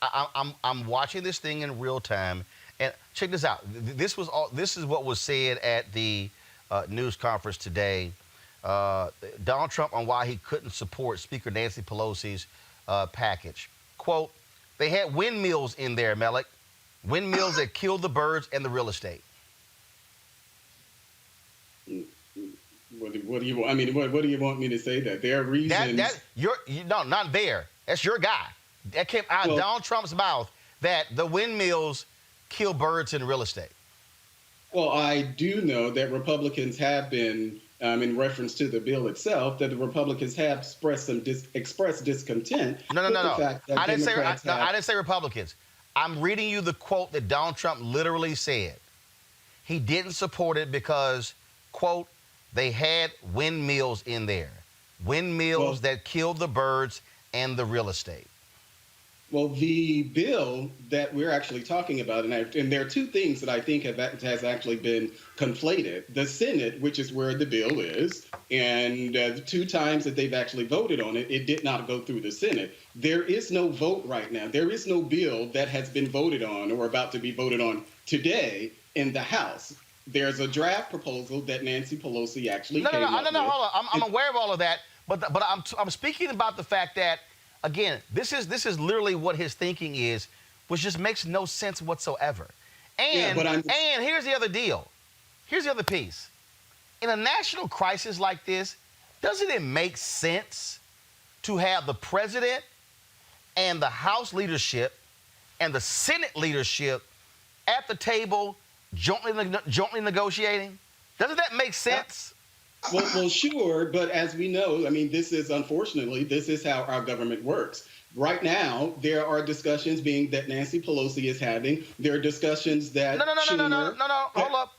I'm watching this thing in real time, and check this out. This is what was said at the news conference today. Donald Trump on why he couldn't support Speaker Nancy Pelosi's package. Quote: "They had windmills in there, Malik. Windmills that killed the birds and the real estate." What do you want? I mean, what do you want me to say? That there are reasons. No, not there. That's your guy. That came out of Donald Trump's mouth that the windmills kill birds and real estate. Well, I do know that Republicans have been, in reference to the bill itself, that the Republicans have expressed some discontent. No. I didn't say Republicans. I'm reading you the quote that Donald Trump literally said. He didn't support it because, quote, they had windmills in there. Windmills that killed the birds and the real estate. Well, the bill that we're actually talking about, and there are two things that I think has actually been conflated. The Senate, which is where the bill is, and the two times that they've actually voted on it, it did not go through the Senate. There is no vote right now. There is no bill that has been voted on or about to be voted on today in the House. There's a draft proposal that Nancy Pelosi actually came up with. Hold on. I'm aware of all of that, but I'm speaking about the fact that, again, this is literally what his thinking is, which just makes no sense whatsoever. And here's the other deal. Here's the other piece. In a national crisis like this, doesn't it make sense to have the president and the House leadership and the Senate leadership at the table jointly negotiating? Doesn't that make sense? Well, sure, but as we know, I mean, unfortunately, this is how our government works. Right now, there are discussions that Nancy Pelosi is having. There are discussions that No. Schumer.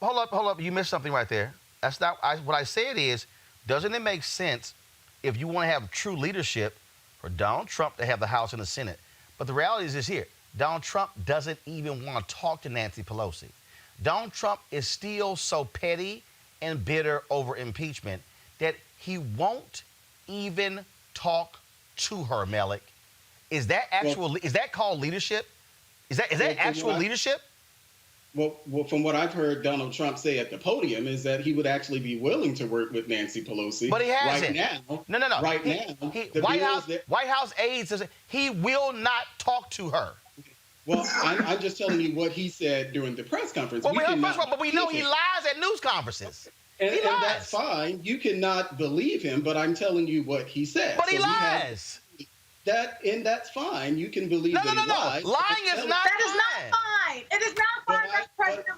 Hold up. You missed something right there. That's not what I said is, doesn't it make sense if you want to have true leadership for Donald Trump to have the House and the Senate? But the reality is this here. Donald Trump doesn't even want to talk to Nancy Pelosi. Donald Trump is still so petty and bitter over impeachment that he won't even talk to her, Melik. Is that called leadership? Is that actual leadership? Well, from what I've heard Donald Trump say at the podium is that he would actually be willing to work with Nancy Pelosi. But he hasn't. Right now. No. Right now. White House aides says he will not talk to her. Well, I'm just telling you what he said during the press conference. Well, but we know he lies at news conferences. And that's fine. You cannot believe him, but I'm telling you what he said. But he lies. That's fine. You can believe that he lies. Lying is not That is not fine. It is not fine that the president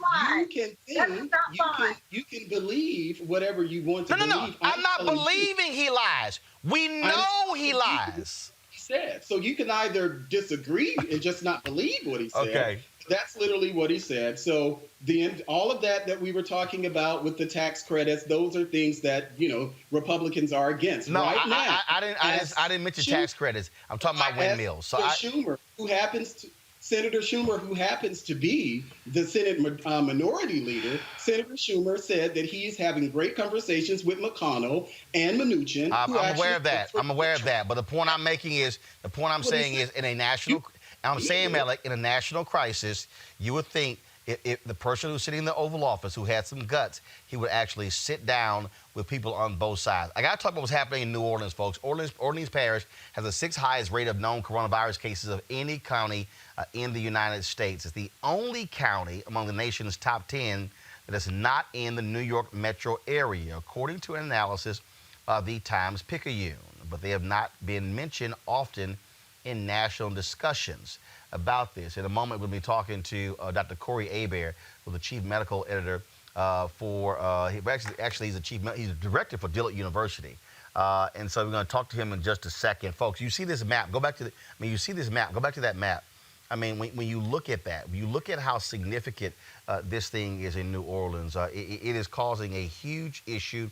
lies. You can believe whatever you want to believe. No. I'm not believing he lies. We know he lies. He said. So you can either disagree and just not believe what he said. Okay. That's literally what he said. So all of that we were talking about with the tax credits, those are things that Republicans are against. No, right now, I didn't mention tax credits. I'm talking about windmills. So Senator Schumer, who happens to be the Senate minority leader, Senator Schumer said that he is having great conversations with McConnell and Mnuchin. I'm aware of that. But the point I'm making is, Melik, in a national crisis, you would think if the person who's sitting in the Oval Office, who had some guts, he would actually sit down with people on both sides. I got to talk about what's happening in New Orleans, folks. Orleans Parish has the 6th highest rate of known coronavirus cases of any county in the United States. It's the only county among the nation's top 10 that is not in the New York metro area, according to an analysis of the Times-Picayune. But they have not been mentioned often in national discussions about this. In a moment, we'll be talking to Dr. Cory Booker, who's the chief medical editor he's a director for Dillard University. And so we're going to talk to him in just a second. Folks, you see this map. Go back to that map. I mean, when you look at that, when you look at how significant this thing is in New Orleans, it is causing a huge issue.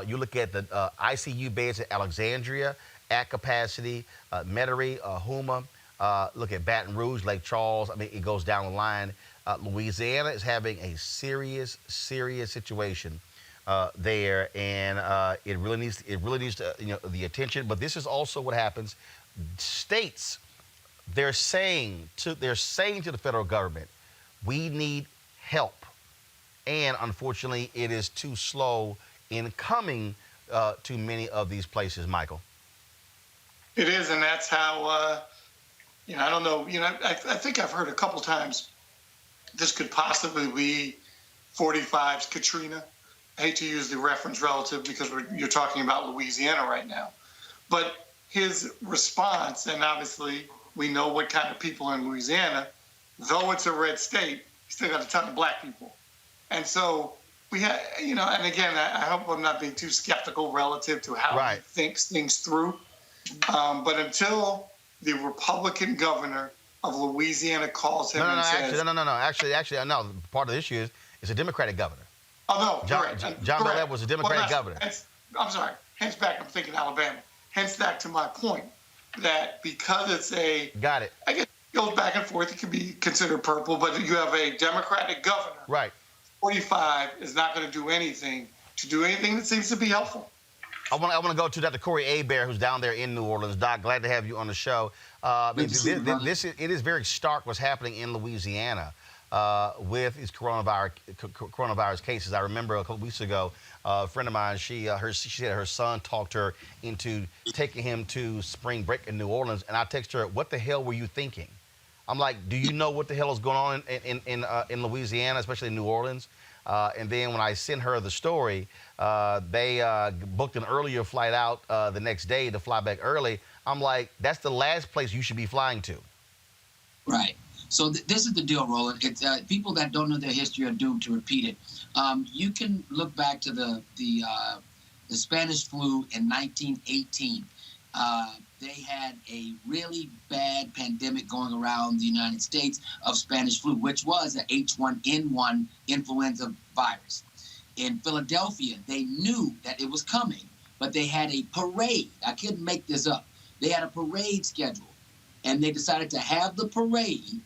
You look at the ICU beds at Alexandria at capacity, Metairie, Houma, look at Baton Rouge, Lake Charles. I mean, it goes down the line. Louisiana is having a serious situation there, and it really needs the attention. But this is also what happens. States, they're saying to the federal government, we need help, and unfortunately, it is too slow in coming to many of these places, Michael. It is, and that's how, I don't know, I think I've heard a couple times this could possibly be 45's Katrina. I hate to use the reference relative because you're talking about Louisiana right now. But his response, and obviously we know what kind of people in Louisiana, though it's a red state, you still got a ton of black people. And so we have, and again, I hope I'm not being too skeptical relative to how he thinks things through. But until the Republican governor of Louisiana calls him and says... Actually, no. Part of the issue is it's a Democratic governor. Oh, no, John Bel Air was a Democratic governor. I'm sorry. Hence back, I'm thinking Alabama. Hence back to my point that because it's a... Got it. I guess it goes back and forth. It can be considered purple, but you have a Democratic governor. Right. 45 is not going to do anything that seems to be helpful. I want to go to Dr. Cory Booker, who's down there in New Orleans. Doc, glad to have you on the show. It is very stark what's happening in Louisiana with these coronavirus cases. I remember a couple weeks ago, a friend of mine, she said her son talked her into taking him to spring break in New Orleans, and I texted her, "What the hell were you thinking?" I'm like, "Do you know what the hell is going on in Louisiana, especially in New Orleans?" And then when I sent her the story, they booked an earlier flight out the next day to fly back early. I'm like, that's the last place you should be flying to. Right. So this is the deal, Roland. It's, people that don't know their history are doomed to repeat it. You can look back to the the Spanish flu in 1918. They had a really bad pandemic going around the United States of Spanish flu, which was an H1N1 influenza virus. In Philadelphia, they knew that it was coming, but they had a parade. I couldn't make this up. They had a parade scheduled, and they decided to have the parade.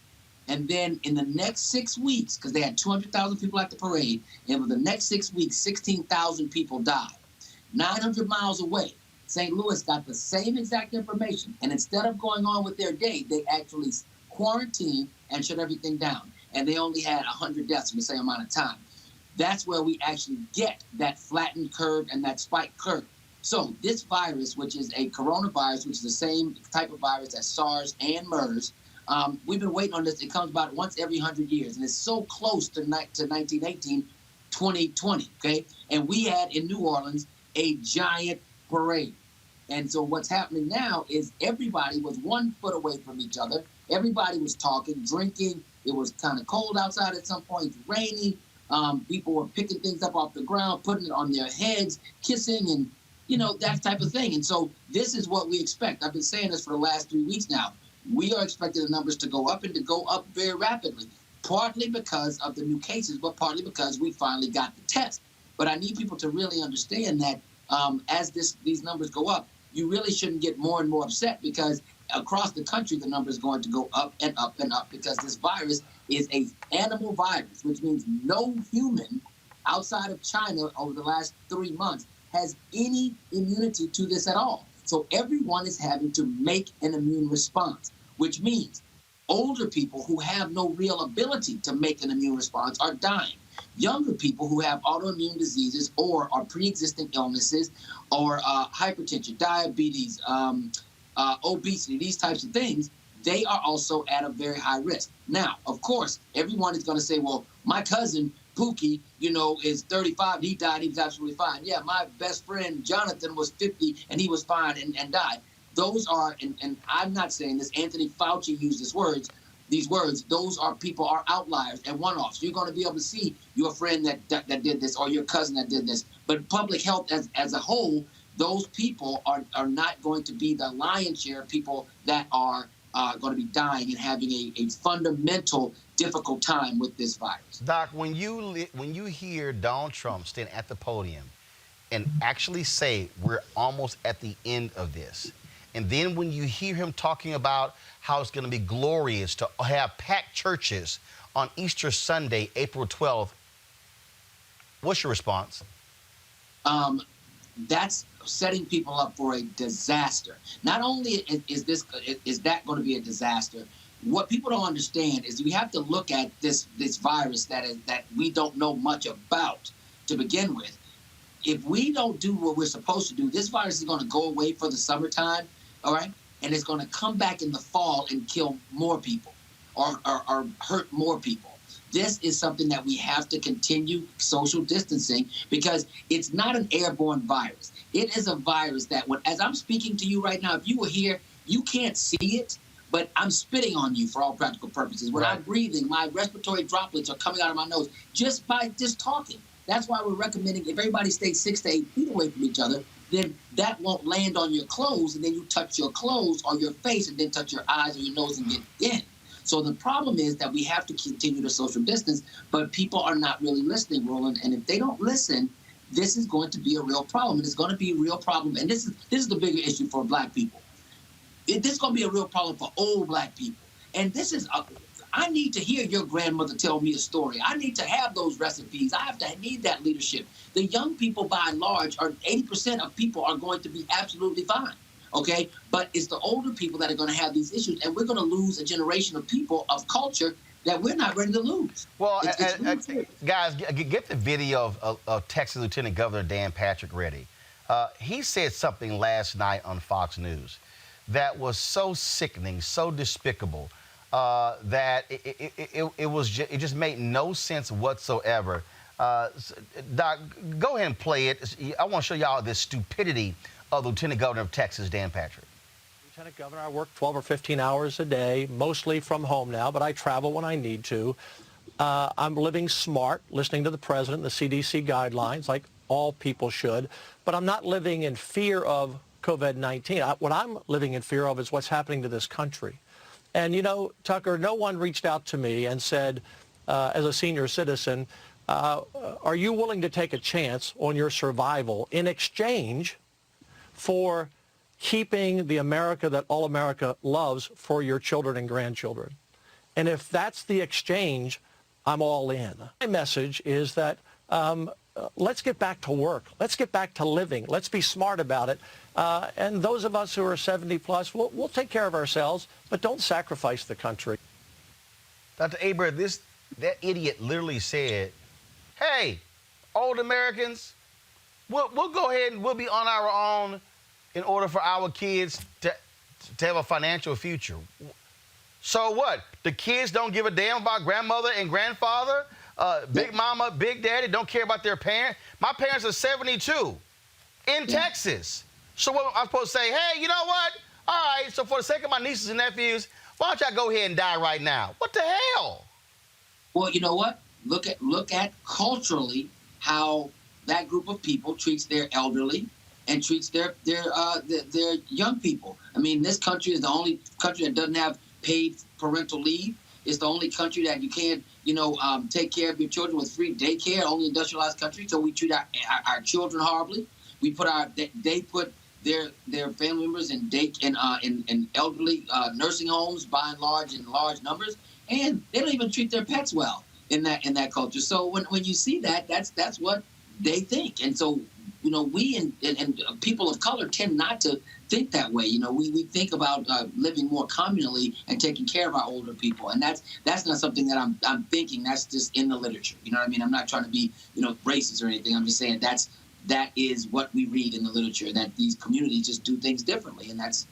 And then in the next 6 weeks, because they had 200,000 people at the parade, and for the next 6 weeks, 16,000 people died. 900 miles away, St. Louis got the same exact information. And instead of going on with their day, they actually quarantined and shut everything down. And they only had 100 deaths in the same amount of time. That's where we actually get that flattened curve and that spike curve. So this virus, which is a coronavirus, which is the same type of virus as SARS and MERS, we've been waiting on this. It comes about once every 100 years. And it's so close to 1918, 2020, okay? And we had in New Orleans a giant parade. And so what's happening now is everybody was 1 foot away from each other. Everybody was talking, drinking. It was kind of cold outside at some point, rainy. People were picking things up off the ground, putting it on their heads, kissing, and, you know, that type of thing. And so this is what we expect. I've been saying this for the last 3 weeks now. We are expecting the numbers to go up and to go up very rapidly, partly because of the new cases, but partly because we finally got the test. But I need people to really understand that as these numbers go up, you really shouldn't get more and more upset, because across the country, the number is going to go up and up and up, because this virus is an animal virus, which means no human outside of China over the last 3 months has any immunity to this at all. So everyone is having to make an immune response, which means older people who have no real ability to make an immune response are dying. Younger people who have autoimmune diseases or are pre-existing illnesses or hypertension, diabetes, obesity, these types of things, they are also at a very high risk. Now, of course, everyone is going to say, well, my cousin, Pookie, you know, is 35. He died. He was absolutely fine. Yeah, my best friend, Jonathan, was 50, and he was fine and died. Those are, and I'm not saying this, Anthony Fauci used these words, those are people are outliers and one-offs. You're going to be able to see your friend that did this or your cousin that did this. But public health as a whole, those people are not going to be the lion's share of people that are going to be dying and having a fundamental difficult time with this virus. Doc, when you hear Donald Trump stand at the podium and actually say we're almost at the end of this, and then when you hear him talking about how it's going to be glorious to have packed churches on Easter Sunday, April 12th, what's your response? That's setting people up for a disaster. Not only is that going to be a disaster, what people don't understand is we have to look at this virus that we don't know much about to begin with. If we don't do what we're supposed to do, this virus is going to go away for the summertime, all right? And it's going to come back in the fall and kill more people or hurt more people. This is something that we have to continue social distancing, because it's not an airborne virus. It is a virus that, as I'm speaking to you right now, if you were here, you can't see it, but I'm spitting on you for all practical purposes. When I'm breathing, my respiratory droplets are coming out of my nose just by talking. That's why we're recommending if everybody stays 6 to 8 feet away from each other, then that won't land on your clothes, and then you touch your clothes or your face and then touch your eyes or your nose and get in. So the problem is that we have to continue to social distance, but people are not really listening, Roland. And if they don't listen, this is going to be a real problem. And it's going to be a real problem. And this is the bigger issue for Black people. This is going to be a real problem for old Black people. And I need to hear your grandmother tell me a story. I need to have those recipes. I need that leadership. The young people, by and large, 80% of people are going to be absolutely fine. Okay, but it's the older people that are going to have these issues, and we're going to lose a generation of people, of culture, that we're not ready to lose. Well, guys, get the video of Texas Lieutenant Governor Dan Patrick ready. He said something last night on Fox News that was so sickening, so despicable, that it just made no sense whatsoever. Doc, go ahead and play it. I want to show y'all this stupidity of Lieutenant Governor of Texas, Dan Patrick. Lieutenant Governor, I work 12 or 15 hours a day, mostly from home now, but I travel when I need to. I'm living smart, listening to the president, the CDC guidelines, like all people should. But I'm not living in fear of COVID-19. What I'm living in fear of is what's happening to this country. And, you know, Tucker, no one reached out to me and said, as a senior citizen, are you willing to take a chance on your survival in exchange for keeping the America that all America loves for your children and grandchildren? And if that's the exchange, I'm all in. My message is that let's get back to work. Let's get back to living. Let's be smart about it. And those of us who are 70 plus, we'll take care of ourselves, but don't sacrifice the country. Dr. Aber, that idiot literally said, hey, old Americans, we'll go ahead and we'll be on our own in order for our kids to have a financial future. So what? The kids don't give a damn about grandmother and grandfather? Big mama, big daddy don't care about their parents? My parents are 72 in Texas. So what I'm supposed to say, hey, you know what? All right, so for the sake of my nieces and nephews, why don't y'all go ahead and die right now? What the hell? Well, you know what? Look at culturally how that group of people treats their elderly and treats their young people. I mean, this country is the only country that doesn't have paid parental leave. It's the only country that you can't, take care of your children with free daycare. Only industrialized country. So we treat our children horribly. They put their family members in elderly nursing homes by and large in large numbers, and they don't even treat their pets well in that culture. So when you see that, that's what they think. And so we and people of color tend not to think that way. We think about living more communally and taking care of our older people, and that's not something that I'm thinking. That's just in the literature. You know what I mean? I'm not trying to be racist or anything. I'm just saying that is what we read in the literature, that these communities just do things differently, and that's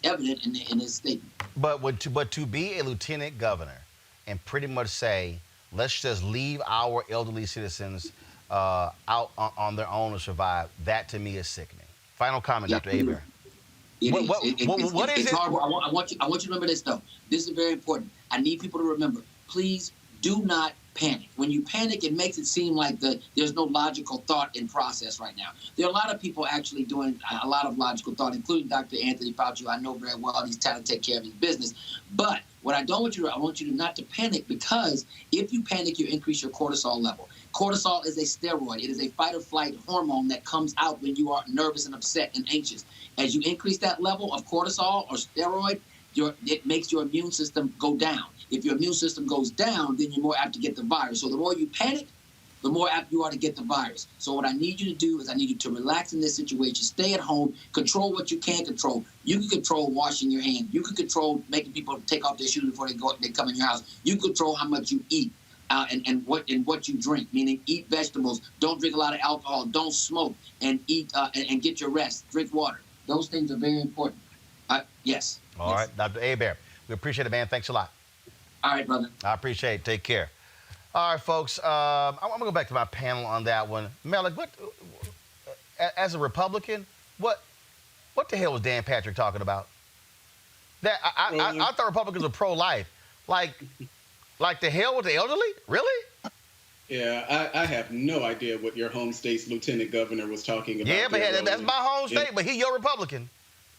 evident in his statement. But to be a lieutenant governor and pretty much say, let's just leave our elderly citizens out on their own to survive, that to me is sickening. Final comment, Dr. Aber. It's hard. I want you to remember this, though. This is very important. I need people to remember. Please do not panic. When you panic, it makes it seem like there's no logical thought in process right now. There are a lot of people actually doing a lot of logical thought, including Dr. Anthony Fauci, who I know very well. He's trying to take care of his business. But what I want you to not to panic, because if you panic, you increase your cortisol level. Cortisol is a steroid. It is a fight or flight hormone that comes out when you are nervous and upset and anxious. As you increase that level of cortisol or steroid, it makes your immune system go down. If your immune system goes down, then you're more apt to get the virus. So the more you panic, the more apt you are to get the virus. So what I need you to do is I need you to relax in this situation, stay at home, control what you can control. You can control washing your hands. You can control making people take off their shoes before they come in your house. You control how much you eat and what you drink, meaning eat vegetables, don't drink a lot of alcohol, don't smoke, and eat and get your rest, drink water. Those things are very important. Yes. All right, Dr. Aber, we appreciate it, man. Thanks a lot. All right, brother. I appreciate it. Take care. All right, folks. I'm going to go back to my panel on that one. Malik, as a Republican, what the hell was Dan Patrick talking about? I thought Republicans were pro-life. Like the hell with the elderly? Really? Yeah, I have no idea what your home state's lieutenant governor was talking about. Yeah, but that's my home state, but he your Republican.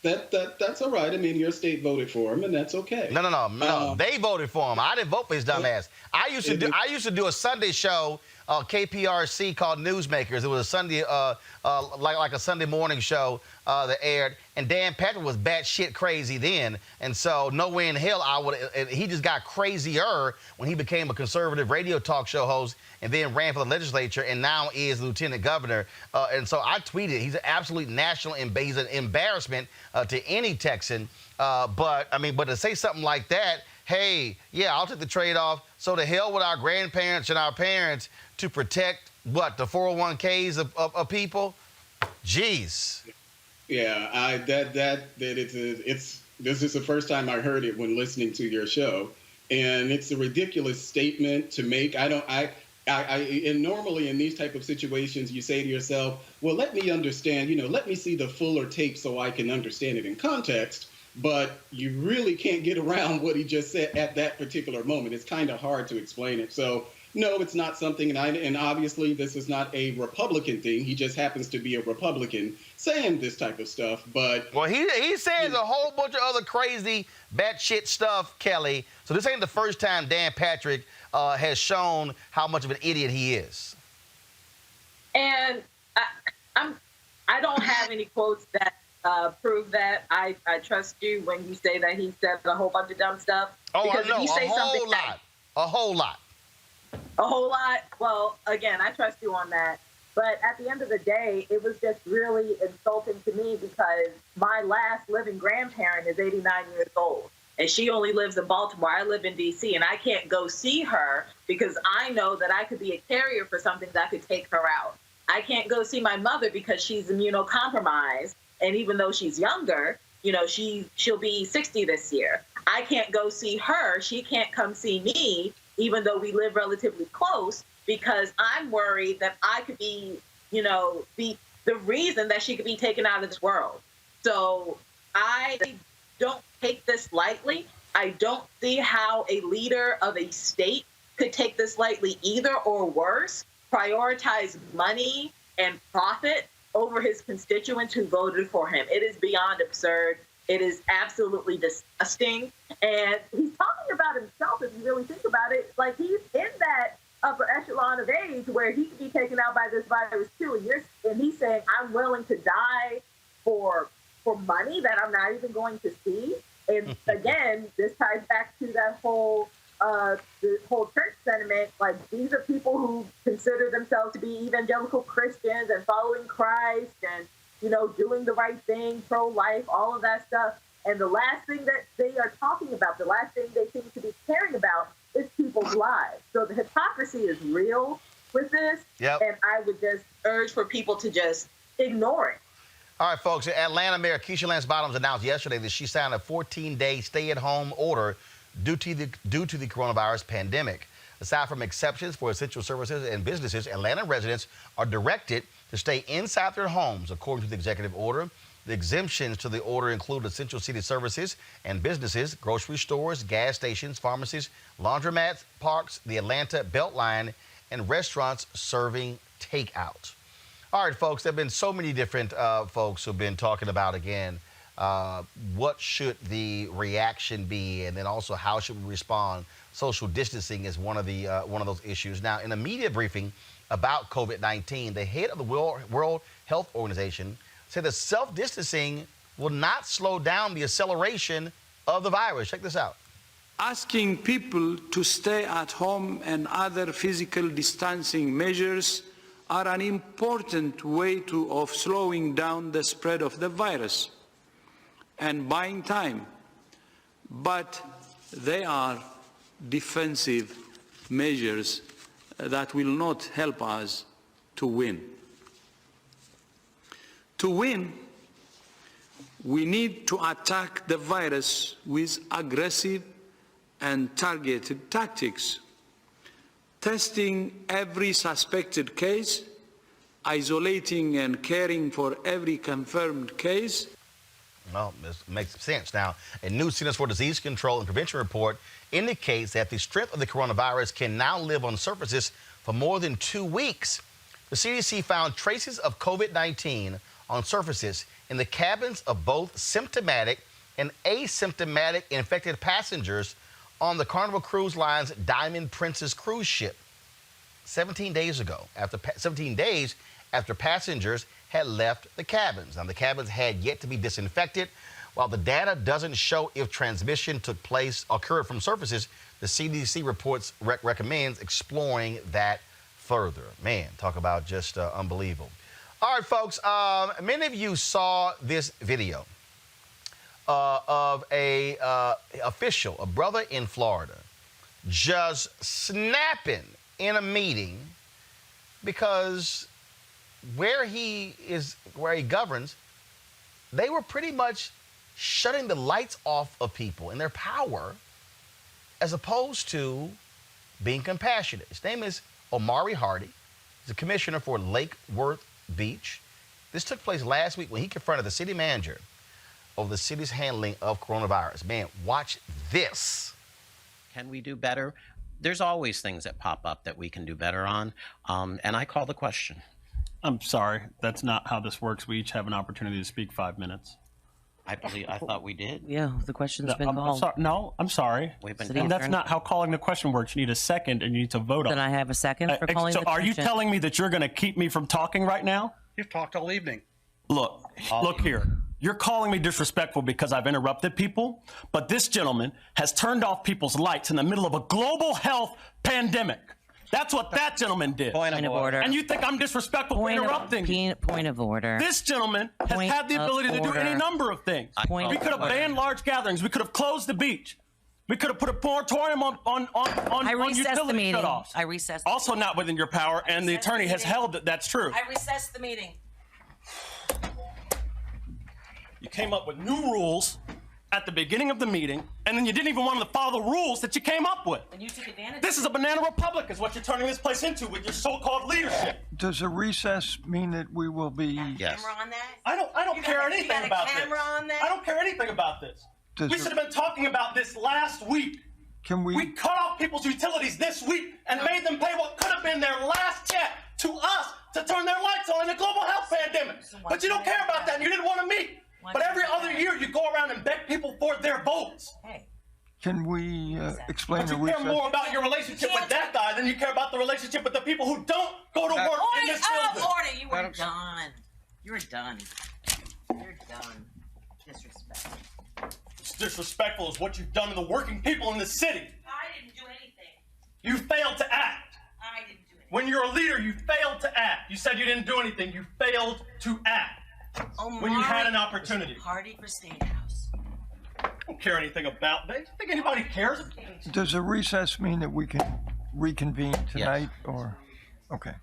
That's all right. I mean, your state voted for him, and that's okay. No. They voted for him. I didn't vote for his dumb ass. I used to do a Sunday show, KPRC, called Newsmakers. It was a Sunday, like a Sunday morning show that aired. And Dan Patrick was batshit crazy then, and so no way in hell I would. He just got crazier when he became a conservative radio talk show host, and then ran for the legislature, and now is lieutenant governor. And so I tweeted, he's an absolute national he's an embarrassment to any Texan. But to say something like that, hey, yeah, I'll take the trade-off. So to hell with our grandparents and our parents to protect the 401ks of people. Jeez. Yeah, this is the first time I heard it when listening to your show, and it's a ridiculous statement to make. And normally in these type of situations, you say to yourself, well, let me understand, let me see the fuller tape so I can understand it in context. But you really can't get around what he just said at that particular moment. It's kind of hard to explain it. So No, it's not something, and obviously this is not a Republican thing. He just happens to be a Republican saying this type of stuff. But well, he says a whole bunch of other crazy batshit stuff, Kelly. So this ain't the first time Dan Patrick has shown how much of an idiot he is. And I don't have any quotes that prove that. I trust you when you say that he said a whole bunch of dumb stuff. Oh, because no, if you say a whole lot. A whole lot. Well, again, I trust you on that. But at the end of the day, it was just really insulting to me because my last living grandparent is 89 years old. And she only lives in Baltimore. I live in D.C. and I can't go see her because I know that I could be a carrier for something that could take her out. I can't go see my mother because she's immunocompromised. And even though she's younger, you know, she'll be 60 this year. I can't go see her. She can't come see me, even though we live relatively close, because I'm worried that I could be, you know, the reason that she could be taken out of this world. So I don't take this lightly. I don't see how a leader of a state could take this lightly either, or worse, prioritize money and profit over his constituents who voted for him. It is beyond absurd. It is absolutely disgusting. And he's talking about himself, if you really think about it, like he's in that upper echelon of age where he could be taken out by this virus too. And he's saying, I'm willing to die for money that I'm not even going to see. And again, this ties back to that whole the whole church sentiment. Like, these are people who consider themselves to be evangelical Christians and following Christ and, you know, doing the right thing, pro-life, all of that stuff. And the last thing that they are talking about, the last thing they seem to be caring about is people's lives. So the hypocrisy is real with this. Yep. And I would just urge for people to just ignore it. All right, folks. Atlanta Mayor Keisha Lance Bottoms announced yesterday that she signed a 14-day stay-at-home order due to the coronavirus pandemic. Aside from exceptions for essential services and businesses, Atlanta residents are directed to stay inside their homes, according to the executive order. The exemptions to the order include essential city services and businesses, grocery stores, gas stations, pharmacies, laundromats, parks, the Atlanta Beltline, and restaurants serving takeout. All right, folks, there have been so many different folks who've been talking about, again, what should the reaction be, and then also how should we respond. Social distancing is one of those issues. Now, in a media briefing about COVID-19, the head of the World Health Organization said that self-distancing will not slow down the acceleration of the virus. Check this out. Asking people to stay at home and other physical distancing measures are an important way of slowing down the spread of the virus and buying time, but they are defensive measures that will not help us to win. To win, we need to attack the virus with aggressive and targeted tactics, testing every suspected case, isolating and caring for every confirmed case. Well, this makes sense. Now, a new Centers for Disease Control and Prevention report indicates that the strength of the coronavirus can now live on surfaces for more than 2 weeks. The CDC found traces of COVID-19 on surfaces in the cabins of both symptomatic and asymptomatic infected passengers on the Carnival Cruise Line's Diamond Princess cruise ship 17 days ago, 17 days after passengers had left the cabins. Now, the cabins had yet to be disinfected. While the data doesn't show if transmission occurred from surfaces, the CDC recommends exploring that further. Man, talk about just unbelievable. All right, folks, many of you saw this video of a official, a brother in Florida, just snapping in a meeting because where he governs, they were pretty much shutting the lights off of people in their power as opposed to being compassionate. His name is Omari Hardy. He's the commissioner for Lake Worth Beach. This took place last week when he confronted the city manager over the city's handling of coronavirus. Man, watch this. Can we do better? there's always things that pop up that we can do better on, and I call the question. I'm sorry, that's not how this works. We each have an opportunity to speak 5 minutes. I thought we did. Yeah, the question's been I'm called. sorry. No, I'm sorry. And that's not how calling the question works. You need a second, and you need to vote on it. Then I have a second for calling so the question. are you telling me that you're going to keep me from talking right now? You've talked all evening. Look here. You're calling me disrespectful because I've interrupted people, but this gentleman has turned off people's lights in the middle of a global health pandemic. That's what that gentleman did. Point of order. And you think I'm disrespectful for interrupting? Point of order. This gentleman has had the ability to do any number of things. We could have banned large gatherings. We could have closed the beach. We could have put a moratorium on utility meeting. shutoffs. I recessed. Also not within your power, and the attorney has held that that's true. I recessed the meeting. You came up with new rules at the beginning of the meeting, and then you didn't even want to follow the rules that you came up with. And you took advantage. This is a banana republic is what you're turning this place into with your so-called leadership. Does a recess mean that we will be... Yes. Camera on that? I don't care anything about this. On that? I don't care anything about this. We should have been talking about this last week. Can we... We cut off people's utilities this week and made them pay what could have been their last check to us to turn their lights on in a global health pandemic. But you don't care about that and you didn't want to meet. But every other year you go around and beg people for their votes. Hey. Can we explain the But you care recess? more about your relationship with that guy than you care about the relationship with the people who don't go to work in this building. Order! You were done. You're done. You're done. Disrespectful. It's disrespectful is what you've done to the working people in the city. I didn't do anything. You failed to act. I didn't do anything. When you're a leader, you failed to act. You said you didn't do anything. You failed to act. When you had an opportunity. Party for State House. I don't care anything about that. Do you think anybody cares? Does a recess mean that we can reconvene tonight, or... Okay.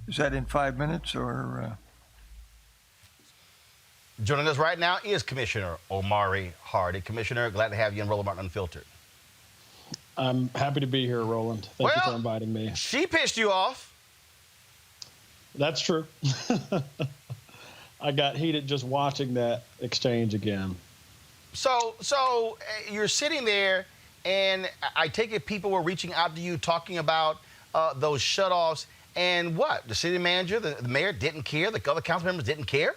Is that in 5 minutes, or... Joining us right now is Commissioner Omari Hardy. Commissioner, glad to have you in Roland Martin Unfiltered. I'm happy to be here, Roland. Thank you for inviting me. She pissed you off. That's true. I got heated just watching that exchange again. So you're sitting there, and I take it people were reaching out to you talking about those shutoffs, and what? The city manager, the mayor didn't care? The other council members didn't care?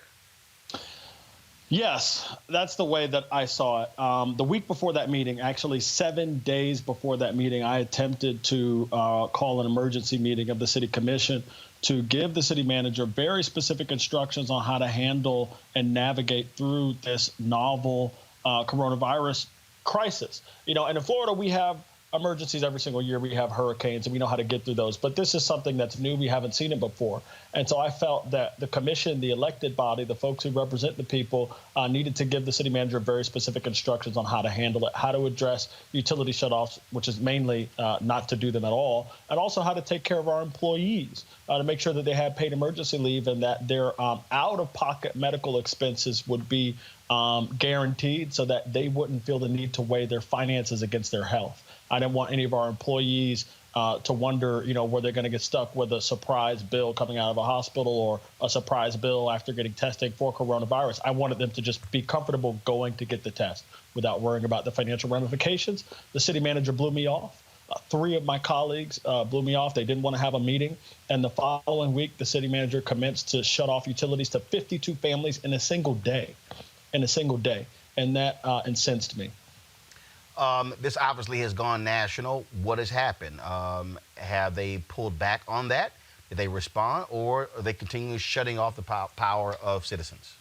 Yes, that's the way that I saw it. The week before that meeting, actually 7 days before that meeting, I attempted to call an emergency meeting of the city commission to give the city manager very specific instructions on how to handle and navigate through this novel coronavirus crisis. You know, and in Florida, we have emergencies every single year. We have hurricanes, and we know how to get through those. But this is something that's new. We haven't seen it before. And so I felt that the commission, the elected body, the folks who represent the people, needed to give the city manager very specific instructions on how to handle it, how to address utility shutoffs, which is mainly not to do them at all, and also how to take care of our employees, to make sure that they had paid emergency leave and that their out-of-pocket medical expenses would be guaranteed so that they wouldn't feel the need to weigh their finances against their health. I didn't want any of our employees to wonder, you know, were they going to get stuck with a surprise bill coming out of a hospital or a surprise bill after getting testing for coronavirus. I wanted them to just be comfortable going to get the test without worrying about the financial ramifications. The city manager blew me off. 3 of my colleagues blew me off. They didn't want to have a meeting. And the following week, the city manager commenced to shut off utilities to 52 families in a single day. And that incensed me. This obviously has gone national. What has happened? Have they pulled back on that? Did they respond, or are they continuing shutting off the power of citizens?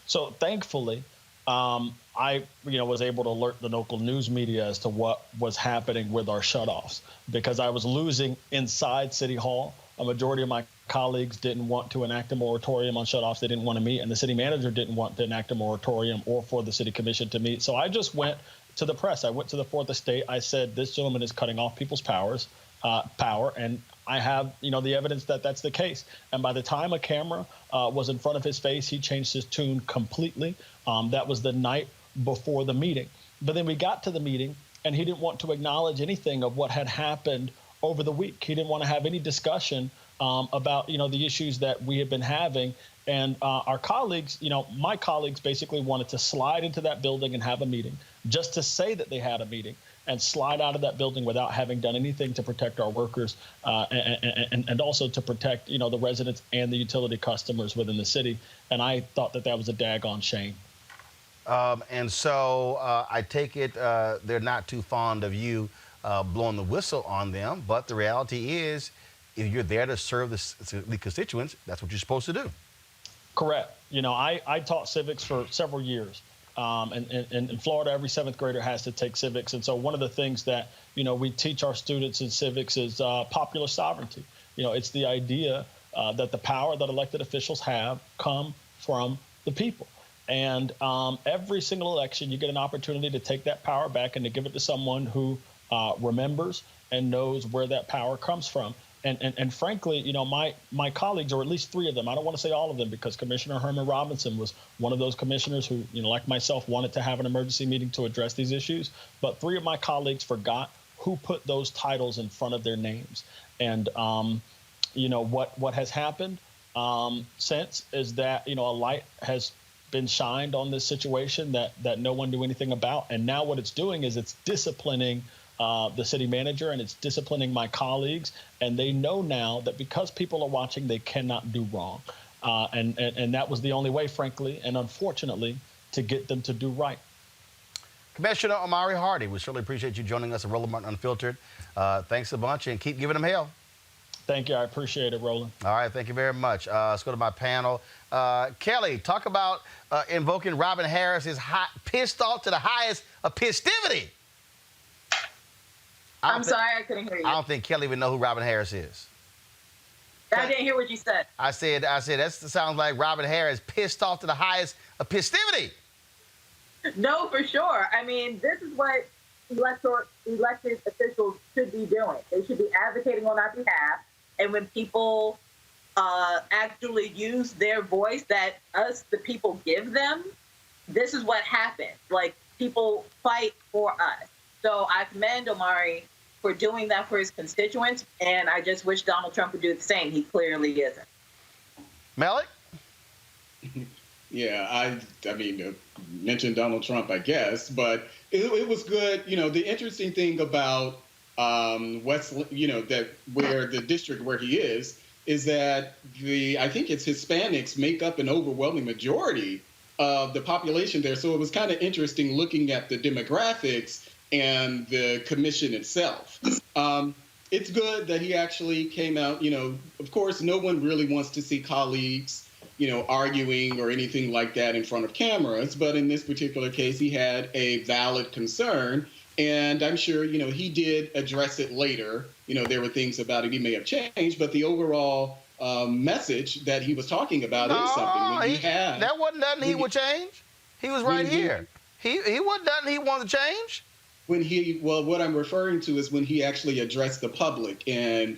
So thankfully, I was able to alert the local news media as to what was happening with our shutoffs, because I was losing inside City Hall. A majority of my colleagues didn't want to enact a moratorium on shutoffs. They didn't want to meet, and the city manager didn't want to enact a moratorium or for the city commission to meet. So I just went to the press. I went to the 4th estate. I said, this gentleman is cutting off people's power, and I have, the evidence that that's the case. And by the time a camera was in front of his face, he changed his tune completely. That was the night before the meeting. But then we got to the meeting, and he didn't want to acknowledge anything of what had happened over the week. He didn't want to have any discussion about, the issues that we have been having. And our colleagues, my colleagues basically wanted to slide into that building and have a meeting just to say that they had a meeting and slide out of that building without having done anything to protect our workers and also to protect, the residents and the utility customers within the city. And I thought that was a daggone shame. And so I take it they're not too fond of you blowing the whistle on them. But the reality is, if you're there to serve the constituents, that's what you're supposed to do. Correct. I taught civics for several years. And in Florida, every seventh grader has to take civics. And so one of the things that, we teach our students in civics is popular sovereignty. It's the idea that the power that elected officials have come from the people. And every single election, you get an opportunity to take that power back and to give it to someone who remembers and knows where that power comes from. And frankly, my colleagues, or at least three of them, I don't want to say all of them, because Commissioner Herman Robinson was one of those commissioners who, like myself, wanted to have an emergency meeting to address these issues. But three of my colleagues forgot who put those titles in front of their names. And, what has happened since is that, a light has been shined on this situation that no one knew anything about. And now what it's doing is it's disciplining the city manager, and it's disciplining my colleagues. And they know now that because people are watching, they cannot do wrong. And that was the only way, frankly, and unfortunately, to get them to do right. Commissioner Omari Hardy, we certainly appreciate you joining us at Roland Martin Unfiltered. Thanks a bunch, and keep giving them hell. Thank you. I appreciate it, Roland. All right. Thank you very much. Let's go to my panel. Kelly, talk about invoking Robin Harris's pissed off to the highest of festivity. I'm sorry, I couldn't hear you. I don't think Kelly even know who Robin Harris is. I didn't hear what you said. I said that sounds like Robin Harris pissed off to the highest of festivity. No, for sure. I mean, this is what elected officials should be doing. They should be advocating on our behalf. And when people actually use their voice that us, the people, give them, this is what happens. Like, people fight for us. So I commend Omari for doing that for his constituents, and I just wish Donald Trump would do the same. He clearly isn't. Malik? Yeah, I mean, mention Donald Trump, I guess, but it was good. The interesting thing about that where the district where he is that I think it's Hispanics make up an overwhelming majority of the population there. So it was kind of interesting looking at the demographics and the commission itself. It's good that he actually came out. Of course, no one really wants to see colleagues, arguing or anything like that in front of cameras. But in this particular case, he had a valid concern. And I'm sure, he did address it later. There were things about it he may have changed, but the overall message that he was talking about is something that wasn't nothing he would change. He was right here. He wasn't nothing he wanted to change. What I'm referring to is when he actually addressed the public when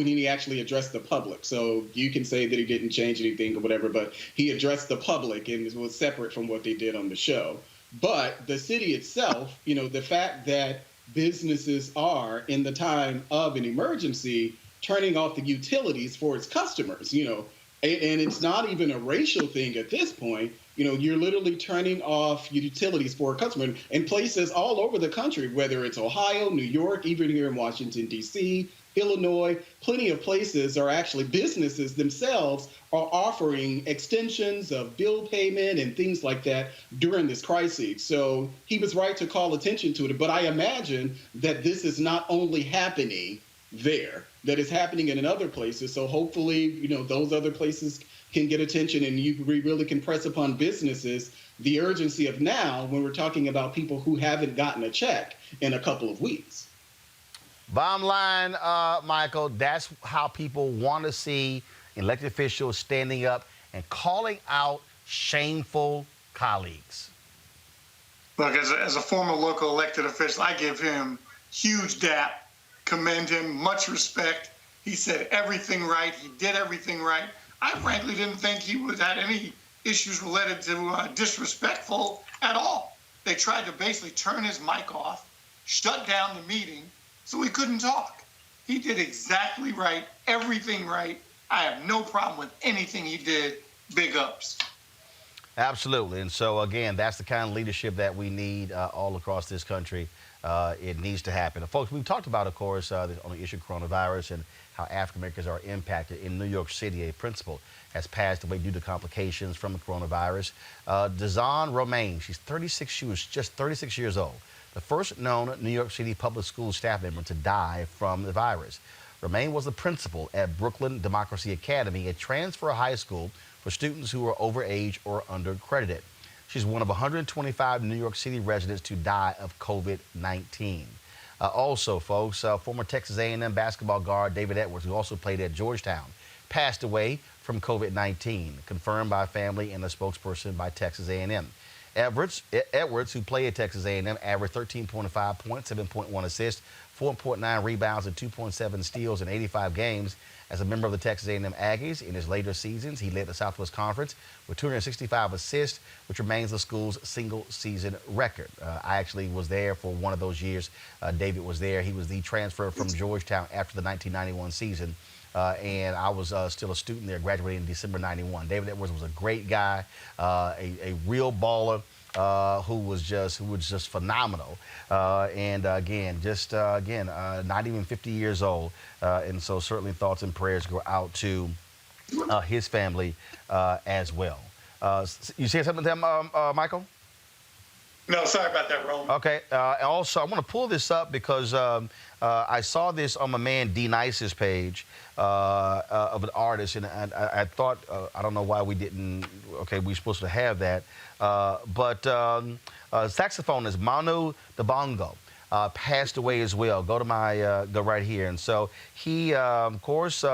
he actually addressed the public. So you can say that he didn't change anything or whatever, but he addressed the public and it was separate from what they did on the show. But the city itself, the fact that businesses are in the time of an emergency turning off the utilities for its customers, and it's not even a racial thing at this point. You're literally turning off utilities for a customer in places all over the country, whether it's Ohio, New York, even here in Washington, D.C., Illinois. Plenty of places are actually businesses themselves are offering extensions of bill payment and things like that during this crisis. So he was right to call attention to it. But I imagine that this is not only happening there, that is happening in other places. So hopefully, those other places can get attention, and you really can press upon businesses the urgency of now when we're talking about people who haven't gotten a check in a couple of weeks. Bottom line, Michael, that's how people want to see elected officials standing up and calling out shameful colleagues. Look, as a former local elected official, I give him huge dap, commend him, much respect. He said everything right. He did everything right. I frankly didn't think he had any issues related to disrespectful at all. They tried to basically turn his mic off, shut down the meeting, so he couldn't talk. He did exactly right, everything right. I have no problem with anything he did. Big ups. Absolutely. And so, again, that's the kind of leadership that we need all across this country. It needs to happen. And folks, we've talked about, of course, on the issue of coronavirus and how African Americans are impacted. In New York City, a principal has passed away due to complications from the coronavirus. Doesnt Romaine, she's 36. She was just 36 years old, the first known New York City public school staff member to die from the virus. Romaine was the principal at Brooklyn Democracy Academy, a transfer high school for students who are overage or undercredited. She's one of 125 New York City residents to die of COVID-19. Also, folks, former Texas A&M basketball guard David Edwards, who also played at Georgetown, passed away from COVID-19, confirmed by family and a spokesperson by Texas A&M. Edwards, who played at Texas A&M, averaged 13.5 points, 7.1 assists, 4.9 rebounds, and 2.7 steals in 85 games. As a member of the Texas A&M Aggies in his later seasons, he led the Southwest Conference with 265 assists, which remains the school's single-season record. I actually was there for one of those years. David was there. He was the transfer from Georgetown after the 1991 season. And I was still a student there, graduating in December '91. David Edwards was a great guy, a real baller, who was just phenomenal. And again, not even 50 years old. And so certainly thoughts and prayers go out to his family as well. You say something to him, Michael? No, sorry about that, Roland. Okay. Also, I want to pull this up because I saw this on my man D Nice's page of an artist, and I thought, I don't know why we didn't. Okay, we're supposed to have that, but saxophonist Manu Dibango passed away as well. Go to my go right here, and so he, of course,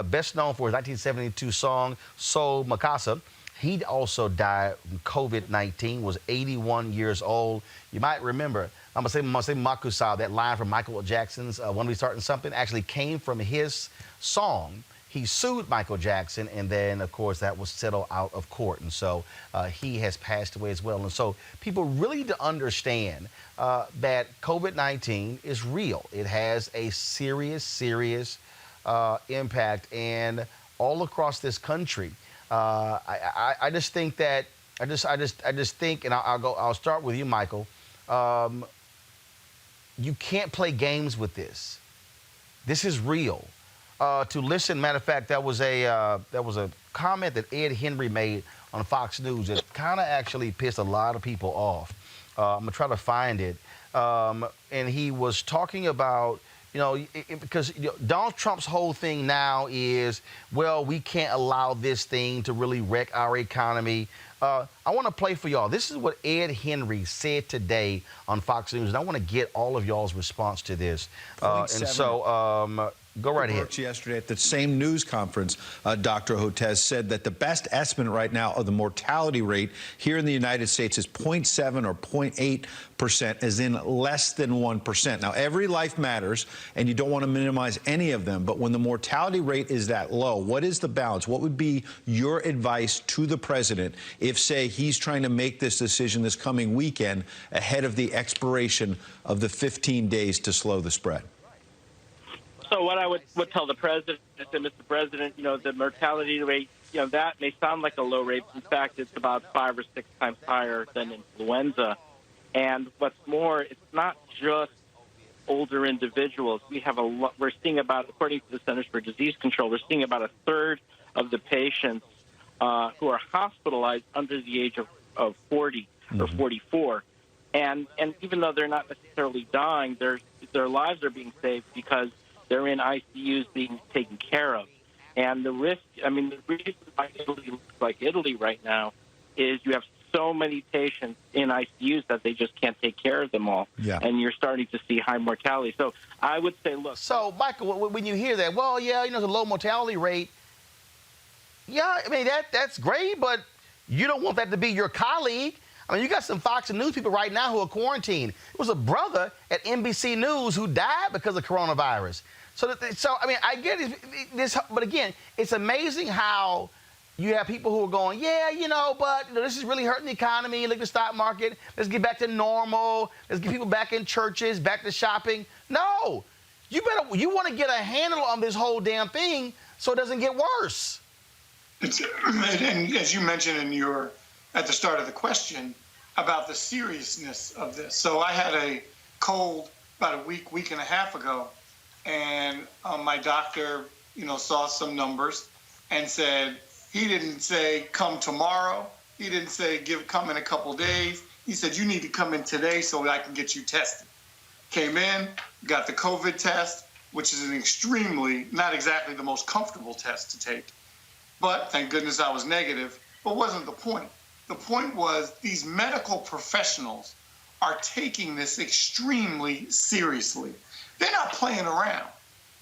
best known for his 1972 song "Soul Makasa." He also died from COVID-19, was 81 years old. You might remember, I'm gonna say Makusa, that line from Michael Jackson's When We Startin' Something actually came from his song. He sued Michael Jackson, and then, of course, that was settled out of court. And so he has passed away as well. And so people really need to understand that COVID-19 is real. It has a serious impact, and all across this country. I just think that I just think, and I'll start with you, Michael. You can't play games with this. This is real. To listen, matter of fact, that was a comment that Ed Henry made on Fox News that kind of actually pissed a lot of people off. I'm gonna try to find it, and he was talking about. Because Donald Trump's whole thing now is, well, we can't allow this thing to really wreck our economy. I want to play for y'all. This is what Ed Henry said today on Fox News, and I want to get all of y'all's response to this. Go right ahead. Yesterday at the same news conference, Dr. Hotez said that the best estimate right now of the mortality rate here in the United States is 0.7 or 0.8%, as in less than 1%. Now, every life matters, and you don't want to minimize any of them. But when the mortality rate is that low, what is the balance? What would be your advice to the president if, say, he's trying to make this decision this coming weekend ahead of the expiration of the 15 days to slow the spread? So what I would tell the president is that, Mr. President, the mortality rate, that may sound like a low rate. In fact, it's about 5 or 6 times higher than influenza. And what's more, it's not just older individuals. We're seeing about, according to the Centers for Disease Control, we're seeing about a third of the patients who are hospitalized under the age of 40 or 44. And even though they're not necessarily dying, their lives are being saved because they're in ICUs being taken care of. And the reason why Italy looks like Italy right now is you have so many patients in ICUs that they just can't take care of them all. Yeah. And you're starting to see high mortality. So I would say, look. So, Michael, when you hear that, well, yeah, the low mortality rate, yeah, I mean, that's great, but you don't want that to be your colleague. I mean, you got some Fox News people right now who are quarantined. It was a brother at NBC News who died because of coronavirus. So I mean, I get this, but again, it's amazing how you have people who are going, yeah, but this is really hurting the economy. Look at the stock market. Let's get back to normal. Let's get people back in churches, back to shopping. No, You want to get a handle on this whole damn thing so it doesn't get worse. And as you mentioned at the start of the question about the seriousness of this. So I had a cold about a week and a half ago, and my doctor, saw some numbers and said, he didn't say come tomorrow. He didn't say come in a couple days. He said, you need to come in today so I can get you tested. Came in, got the COVID test, which is an extremely, not exactly the most comfortable test to take. But thank goodness I was negative, but wasn't the point. The point was these medical professionals are taking this extremely seriously. They're not playing around.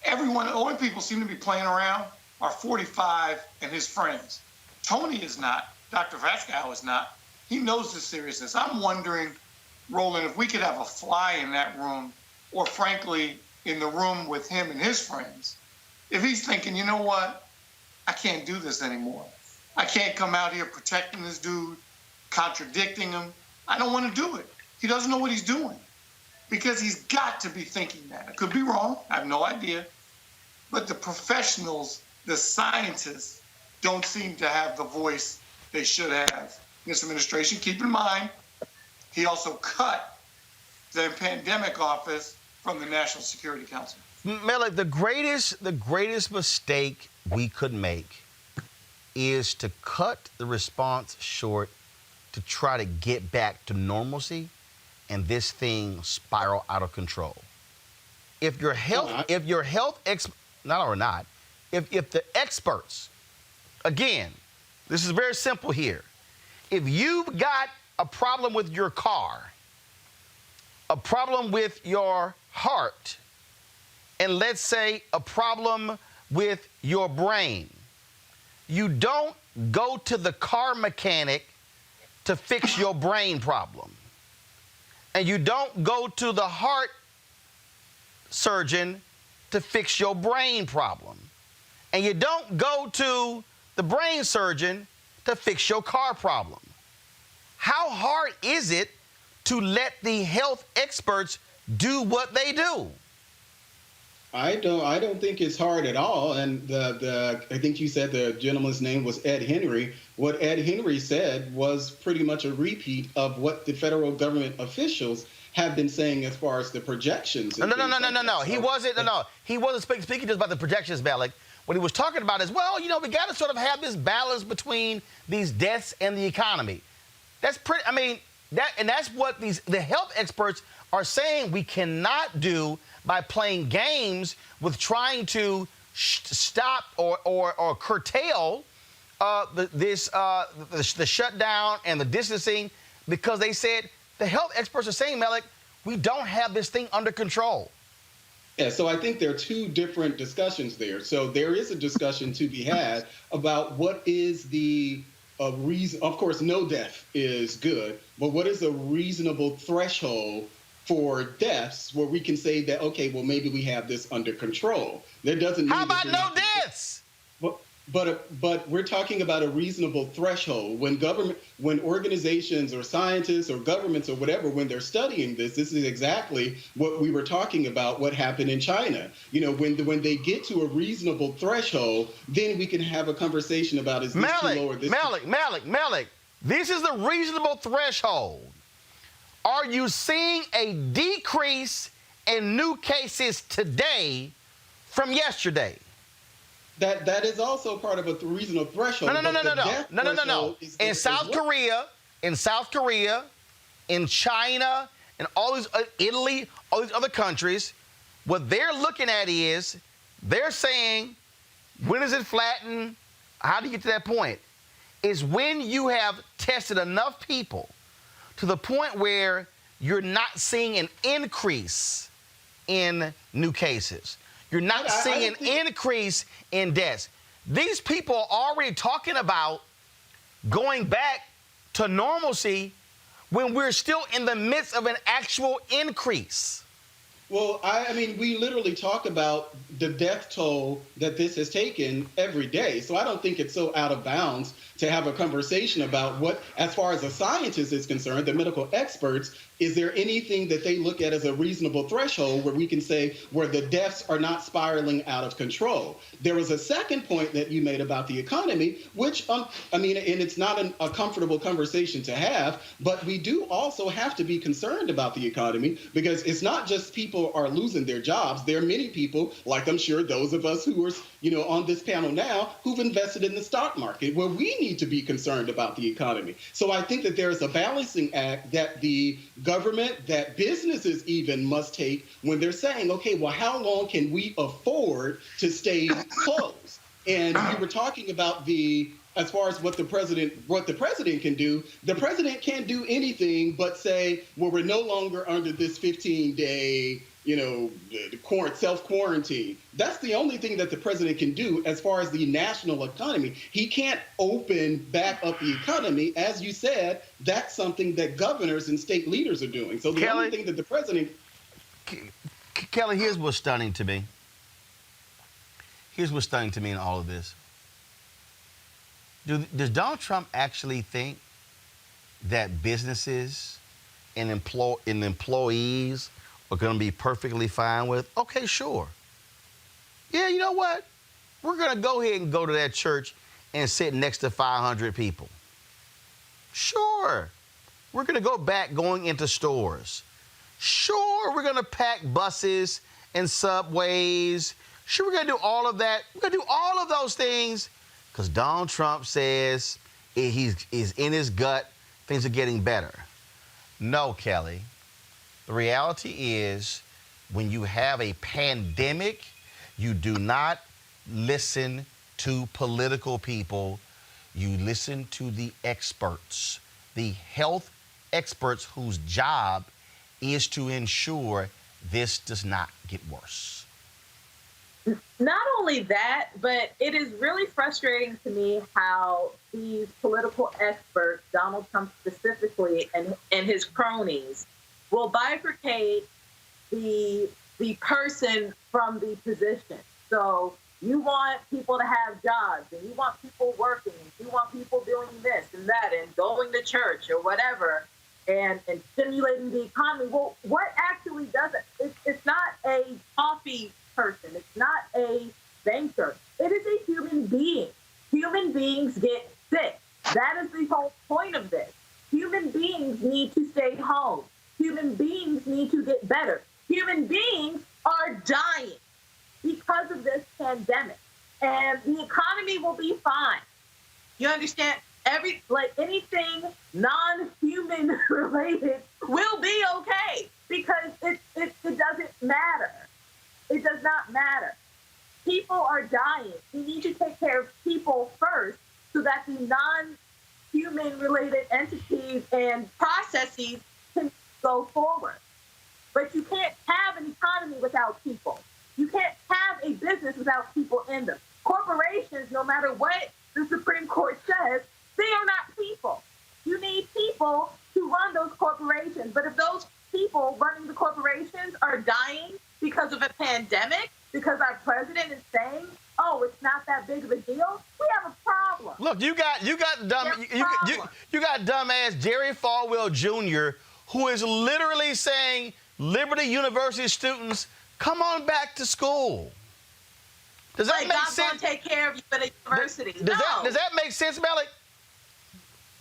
The only people seem to be playing around are 45 and his friends. Tony is not. Dr. Vascow is not. He knows the seriousness. I'm wondering, Roland, if we could have a fly in that room, or frankly, in the room with him and his friends, if he's thinking, you know what, I can't do this anymore. I can't come out here protecting this dude, contradicting him. I don't want to do it. He doesn't know what he's doing because he's got to be thinking that. I could be wrong. I have no idea. But the professionals, the scientists, don't seem to have the voice they should have. This administration, keep in mind, he also cut the pandemic office from the National Security Council. Melik, the greatest mistake we could make is to cut the response short to try to get back to normalcy and this thing spiral out of control. If the experts, again, this is very simple here. If you've got a problem with your car, a problem with your heart, and let's say a problem with your brain, you don't go to the car mechanic to fix your brain problem. And you don't go to the heart surgeon to fix your brain problem. And you don't go to the brain surgeon to fix your car problem. How hard is it to let the health experts do what they do? I don't think it's hard at all. And I think you said the gentleman's name was Ed Henry. What Ed Henry said was pretty much a repeat of what the federal government officials have been saying as far as the projections. No. He wasn't speaking just about the projections, Melik. What he was talking about is, well, we got to sort of have this balance between these deaths and the economy. That's that's what the health experts are saying we cannot do by playing games with trying to stop or curtail the shutdown and the distancing, because they said, the health experts are saying, Melik, we don't have this thing under control. Yeah, so I think there are two different discussions there. So there is a discussion to be had about what is the reason. Of course, no death is good, but what is a reasonable threshold for deaths where we can say that, okay, well, maybe we have this under control? There doesn't. How about no deaths? But we're talking about a reasonable threshold. When organizations or scientists or governments or whatever, when they're studying this is exactly what we were talking about, what happened in China. When they get to a reasonable threshold, then we can have a conversation about, is this too low or this Melik, this is the reasonable threshold. Are you seeing a decrease in new cases today from yesterday? That is also part of a reasonable threshold. No. In South Korea, in China, and all these Italy, all these other countries, what they're looking at is they're saying, when does it flatten? How do you get to that point? Is when you have tested enough people to the point where you're not seeing an increase in new cases. You're not seeing an increase in deaths. These people are already talking about going back to normalcy when we're still in the midst of an actual increase. Well, we literally talk about the death toll that this has taken every day. So I don't think it's so out of bounds to have a conversation about what, as far as a scientist is concerned, the medical experts, is there anything that they look at as a reasonable threshold where we can say where the deaths are not spiraling out of control? There was a second point that you made about the economy, which, I mean, and it's not a comfortable conversation to have, but we do also have to be concerned about the economy, because it's not just people are losing their jobs. There are many people, like I'm sure those of us who are, on this panel now, who've invested in the stock market, where we need to be concerned about the economy. So I think that there's a balancing act that the government, that businesses even must take when they're saying, okay, well, how long can we afford to stay closed? And you were talking about as far as what the president can do. The president can't do anything but say, well, we're no longer under this 15-day, self-quarantine. That's the only thing that the president can do as far as the national economy. He can't open back up the economy. As you said, that's something that governors and state leaders are doing. So the only thing that the president... Kelly, here's what's stunning to me. Here's what's stunning to me in all of this. Does Donald Trump actually think that businesses and employees are going to be perfectly fine with, okay, sure. Yeah, you know what? We're going to go ahead and go to that church and sit next to 500 people. Sure. We're going to go back going into stores. Sure, we're going to pack buses and subways. Sure, we're going to do all of that. We're going to do all of those things because Donald Trump says he's in his gut, things are getting better. No, Kelly. The reality is when you have a pandemic, you do not listen to political people. You listen to the experts, the health experts whose job is to ensure this does not get worse. Not only that, but it is really frustrating to me how these political experts, Donald Trump specifically, and his cronies, will bifurcate the person from the position. So you want people to have jobs, and you want people working, and you want people doing this and that, and going to church or whatever, and stimulating the economy. Well, what actually does it? It's not a coffee person. It's not a banker. It is a human being. Human beings get sick. That is the whole point of this. Human beings need to stay home. Human beings need to get better. Human beings are dying because of this pandemic. And the economy will be fine. You understand? Anything non-human related will be okay because it doesn't matter. It does not matter. People are dying. We need to take care of people first so that the non-human related entities and processes can go forward. But you can't have an economy without people. You can't have a business without people in them. Corporations, no matter what the Supreme Court says, they are not people. You need people to run those corporations. But if those people running the corporations are dying because of a pandemic, because our president is saying, "Oh, it's not that big of a deal," we have a problem. Look, you got dumbass Jerry Falwell Jr., who is literally saying, Liberty University students, come on back to school. Does that make sense? God's gonna take care of you at a university. Does that make sense, Malik?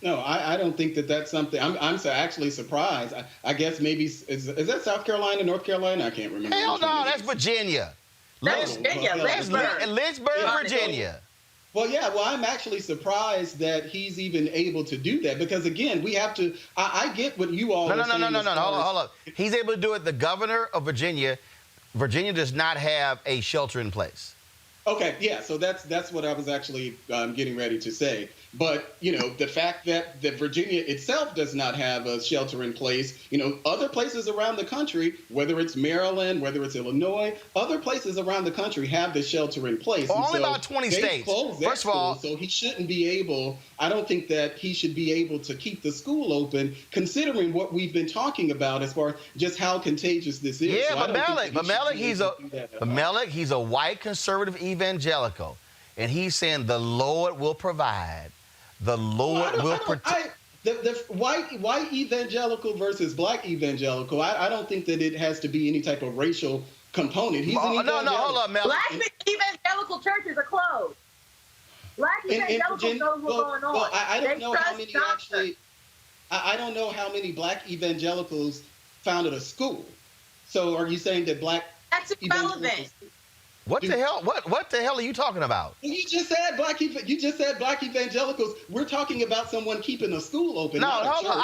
No, I don't think that's something. I'm actually surprised. I guess maybe is that South Carolina, North Carolina? I can't remember. Hell no, that's Virginia. That's Virginia, Lynchburg, Virginia. Well, yeah. Well, I'm actually surprised that he's even able to do that because, again, we have to. I get what you all. No. Hold up. He's able to do it. The governor of Virginia does not have a shelter in place. Okay, yeah. So that's what I was actually getting ready to say. But, the fact that Virginia itself does not have a shelter in place, other places around the country, whether it's Maryland, whether it's Illinois, other places around the country have the shelter in place. Well, only about 20 states. First of all, so he shouldn't be able, I don't think that he should be able to keep the school open, considering what we've been talking about as far as just how contagious this is. Yeah, so but Malik, he's a white conservative evangelical. And he's saying the Lord will provide. The Lord will protect. The white evangelical versus black evangelical, I don't think that it has to be any type of racial component. He's an evangelical. No, hold up, Mel. Black evangelical churches are closed. Black evangelicals know what's going on. Well, I don't know how many doctors. actually. I don't know how many black evangelicals founded a school. So are you saying that black? That's irrelevant. What the hell? What the hell are you talking about? You just said black evangelicals. We're talking about someone keeping a school open. No, hold on.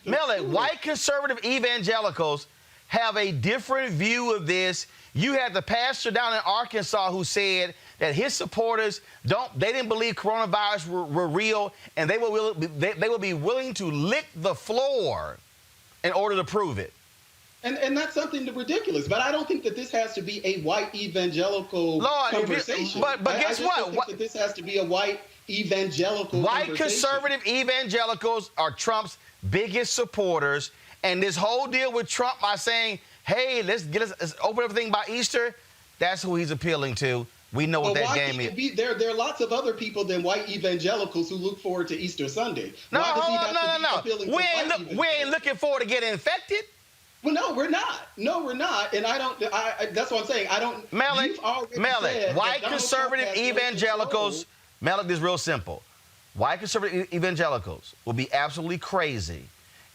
Melon, white conservative evangelicals have a different view of this. You had the pastor down in Arkansas who said that his supporters didn't believe coronavirus were real, and they will be willing to lick the floor in order to prove it. And that's something ridiculous. But I don't think that this has to be a white evangelical conversation. But guess what? I think that this has to be a white evangelical White conservative evangelicals are Trump's biggest supporters. And this whole deal with Trump by saying, hey, let's open everything by Easter, that's who he's appealing to. We know what that game is. There are lots of other people than white evangelicals who look forward to Easter Sunday. No. We ain't looking forward to getting infected. Well, no, we're not. And that's what I'm saying. Melon, white conservative evangelicals, Melon, this is real simple. White conservative evangelicals will be absolutely crazy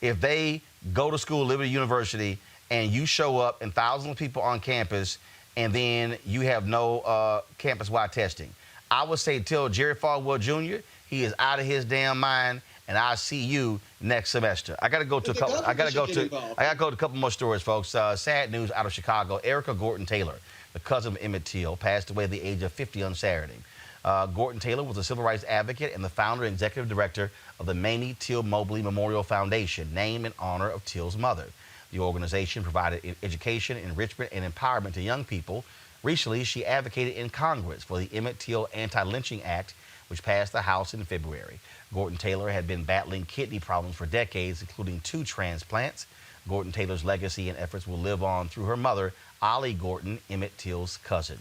if they go to school, live at a university, and you show up and thousands of people on campus, and then you have no campus-wide testing. I would say tell Jerry Falwell Jr. he is out of his damn mind, and I'll see you next semester. I got to go to a couple more stories, folks. Sad news out of Chicago. Erica Gorton Taylor, the cousin of Emmett Till, passed away at the age of 50 on Saturday. Gorton Taylor was a civil rights advocate and the founder and executive director of the Mamie Till Mobley Memorial Foundation, named in honor of Till's mother. The organization provided education, enrichment, and empowerment to young people. Recently, she advocated in Congress for the Emmett Till Anti-Lynching Act, which passed the House in February. Gorton Taylor had been battling kidney problems for decades, including 2 transplants. Gorton Taylor's legacy and efforts will live on through her mother, Ollie Gorton, Emmett Till's cousin.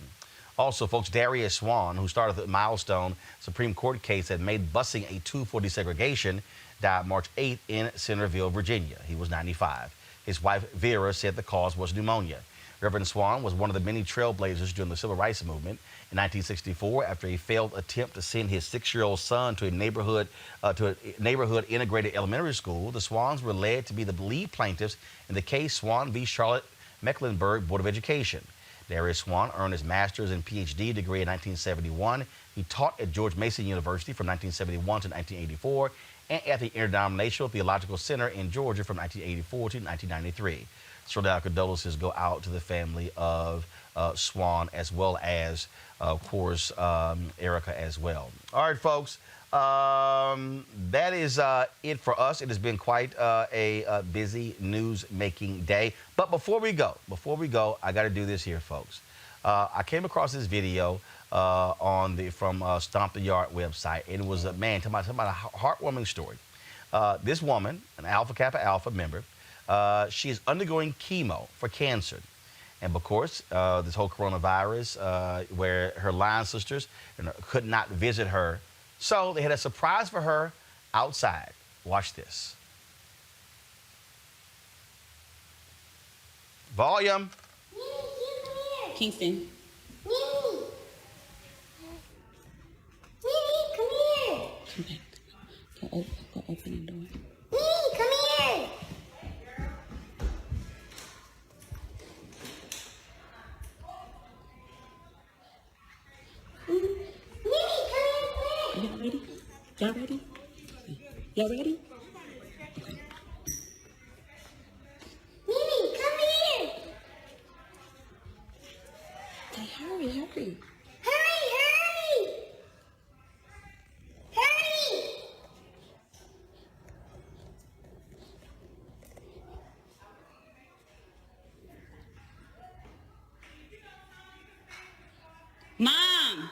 Also, folks, Darius Swan, who started the Milestone Supreme Court case that made busing a tool for desegregation, died March 8th in Centerville, Virginia. He was 95. His wife, Vera, said the cause was pneumonia. Reverend Swan was one of the many trailblazers during the civil rights movement. In 1964, after a failed attempt to send his 6-year-old son to a neighborhood integrated elementary school, the Swans were led to be the lead plaintiffs in the case Swan v. Charlotte Mecklenburg Board of Education. Darius Swan earned his master's and PhD degree in 1971. He taught at George Mason University from 1971 to 1984 and at the Interdenominational Theological Center in Georgia from 1984 to 1993. So our condolences go out to the family of Swan, as well as, of course, Erica as well. All right, folks, that is it for us. It has been quite a busy news-making day. But before we go, I got to do this here, folks. I came across this video from Stomp the Yard website, and it was talking about a heartwarming story. This woman, an Alpha Kappa Alpha member, she is undergoing chemo for cancer. And of course, this whole coronavirus, where her line sisters could not visit her. So they had a surprise for her outside. Watch this. Volume. Kingston. Come back. Go open the door. Come here. Y'all ready? Y'all ready? Y'all ready? Okay. Mimi, come here. Okay, hurry. Hurry. Mom.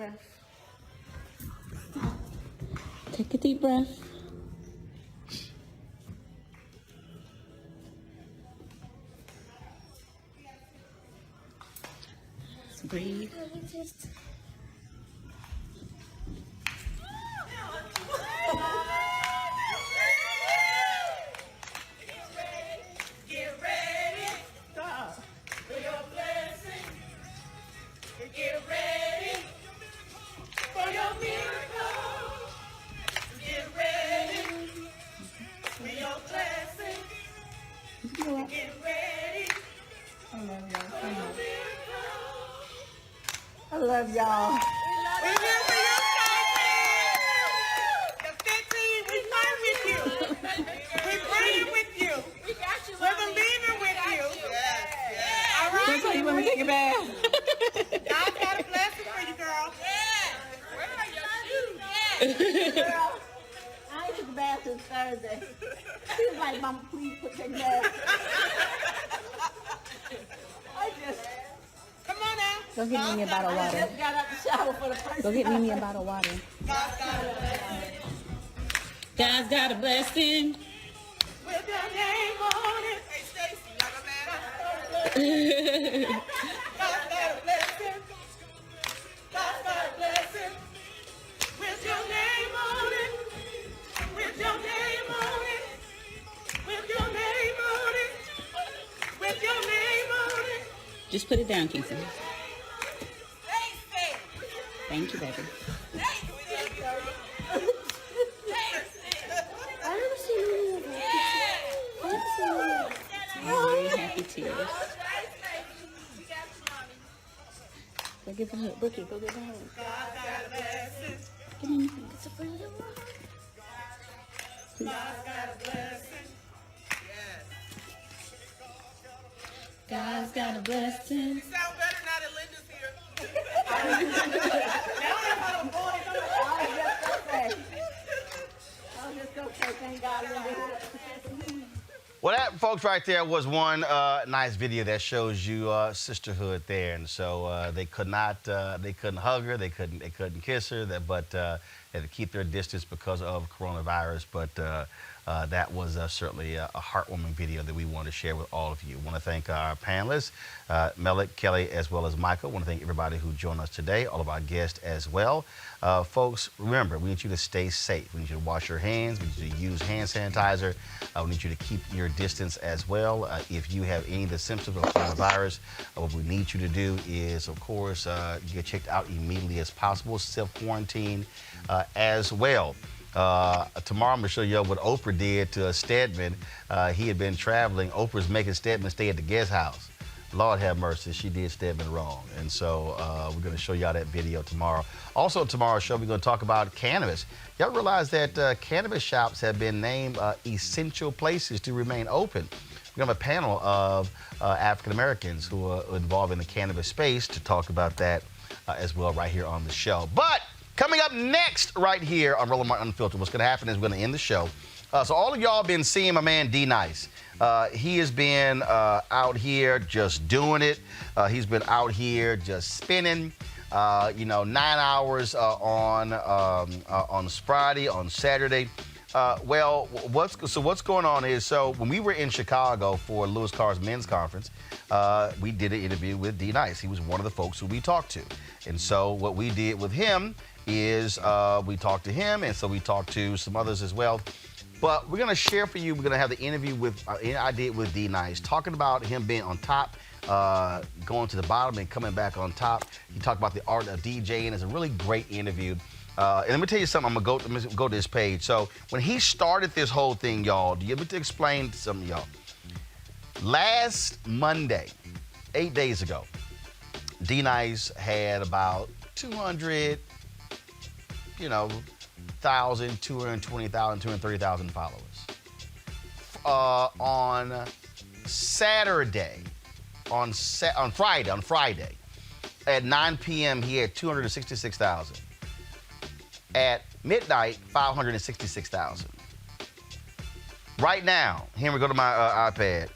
breath. Take a deep breath. Just breathe. Get ready. Stop. For your blessing. Get ready. For your miracle. Get ready. For your blessing. Get ready. I love y'all so much. I love y'all. We're here for you, the 15. We fight with you. We're praying with you. We got you. We're believing with you. Yes. All right. That's how you want me to take a bath. God's got a blessing for you, girl. Yes. Where are your shoes? Yes. Girl, I ain't took a bath since Thursday. She was like, Mama, please take a bath. Come on now. Go get me a bottle of water. I just got out the shower for the first Go get time. me a bottle of water. God's got a blessing. God's got a blessing. With your name on it. Hey, Stacy, y'all got mad? God's got a blessing. God's got a blessing. With your name on it. With your name on it. With your name on it. With your name on it. Just put it down, Kingston. Thank you, baby. I never seen any of that. Very happy tears. Go give her a hug. Brookie, go give her a hug. Give me a hug. It's a friend of God's got a blessing. You sound better now that Linda's here. I was just gonna say, thank God Linda's here. Well, that, folks, right there was one nice video that shows you sisterhood there, and so they couldn't hug her, they couldn't kiss her, but they had to keep their distance because of coronavirus. But that was certainly a heartwarming video that we want to share with all of you. I want to thank our panelists, Melik, Kelly, as well as Michael. I want to thank everybody who joined us today, all of our guests as well. Folks, remember, we need you to stay safe. We need you to wash your hands. We need you to use hand sanitizer. We need you to keep your distance as well. If you have any of the symptoms of coronavirus, what we need you to do is, of course, get checked out immediately as possible, self-quarantine as well. Tomorrow I'm going to show you what Oprah did to Stedman. He had been traveling. Oprah's making Stedman stay at the guest house. Lord have mercy, she did Stedman wrong. And so we're going to show y'all that video tomorrow. Also tomorrow's show, we're going to talk about cannabis. Y'all realize that cannabis shops have been named essential places to remain open. We have a panel of African Americans who are involved in the cannabis space to talk about that as well right here on the show. But coming up next right here on Roland Martin Unfiltered, what's going to happen is we're going to end the show. So all of y'all been seeing my man D-Nice. He has been out here just doing it. He's been out here just spinning, 9 hours on Friday, on Saturday. What's going on is, so when we were in Chicago for Louis Carr's men's conference, we did an interview with D-Nice. He was one of the folks who we talked to. And so what we did with him is we talked to him, and so we talked to some others as well. But we're going to share for you, we're going to have the interview I did with D-Nice, talking about him being on top, going to the bottom and coming back on top. He talked about the art of DJing. It's a really great interview. And let me tell you something, I'm going to go to this page. So when he started this whole thing, y'all, let me explain to some of y'all. Last Monday, 8 days ago, D-Nice had about 200,000, 220,000, 230,000 followers. On Saturday, on Friday, at 9 p.m., he had 266,000. At midnight, 566,000. Right now, here we go to my iPad.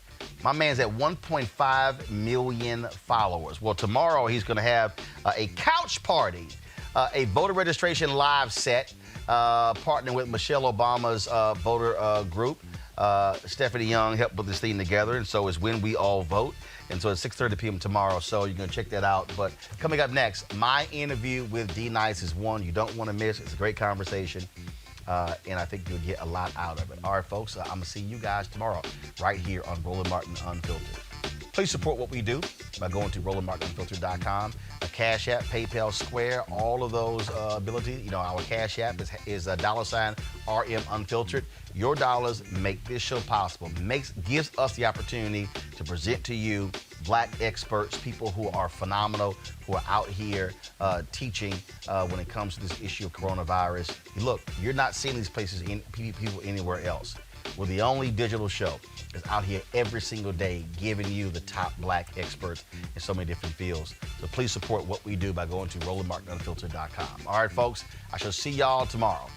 My man's at 1.5 million followers. Well, tomorrow he's going to have a couch party a voter registration live set, partnering with Michelle Obama's voter group. Stephanie Young helped put this thing together, and so is When We All Vote. And so it's 6:30 p.m. tomorrow, so you're going to check that out. But coming up next, my interview with D. Nice is one you don't want to miss. It's a great conversation, and I think you'll get a lot out of it. All right, folks, I'm going to see you guys tomorrow right here on Roland Martin Unfiltered. Please support what we do by going to RolandMartinUnfiltered.com. A Cash App, PayPal, Square, all of those abilities. You know, our Cash App is $RM Unfiltered. Your dollars make this show possible. Gives us the opportunity to present to you Black experts, people who are phenomenal, who are out here teaching when it comes to this issue of coronavirus. Look, you're not seeing these people anywhere else. We're the only digital show that's out here every single day giving you the top Black experts in so many different fields. So please support what we do by going to RolandMartinUnfiltered.com. All right, folks, I shall see y'all tomorrow.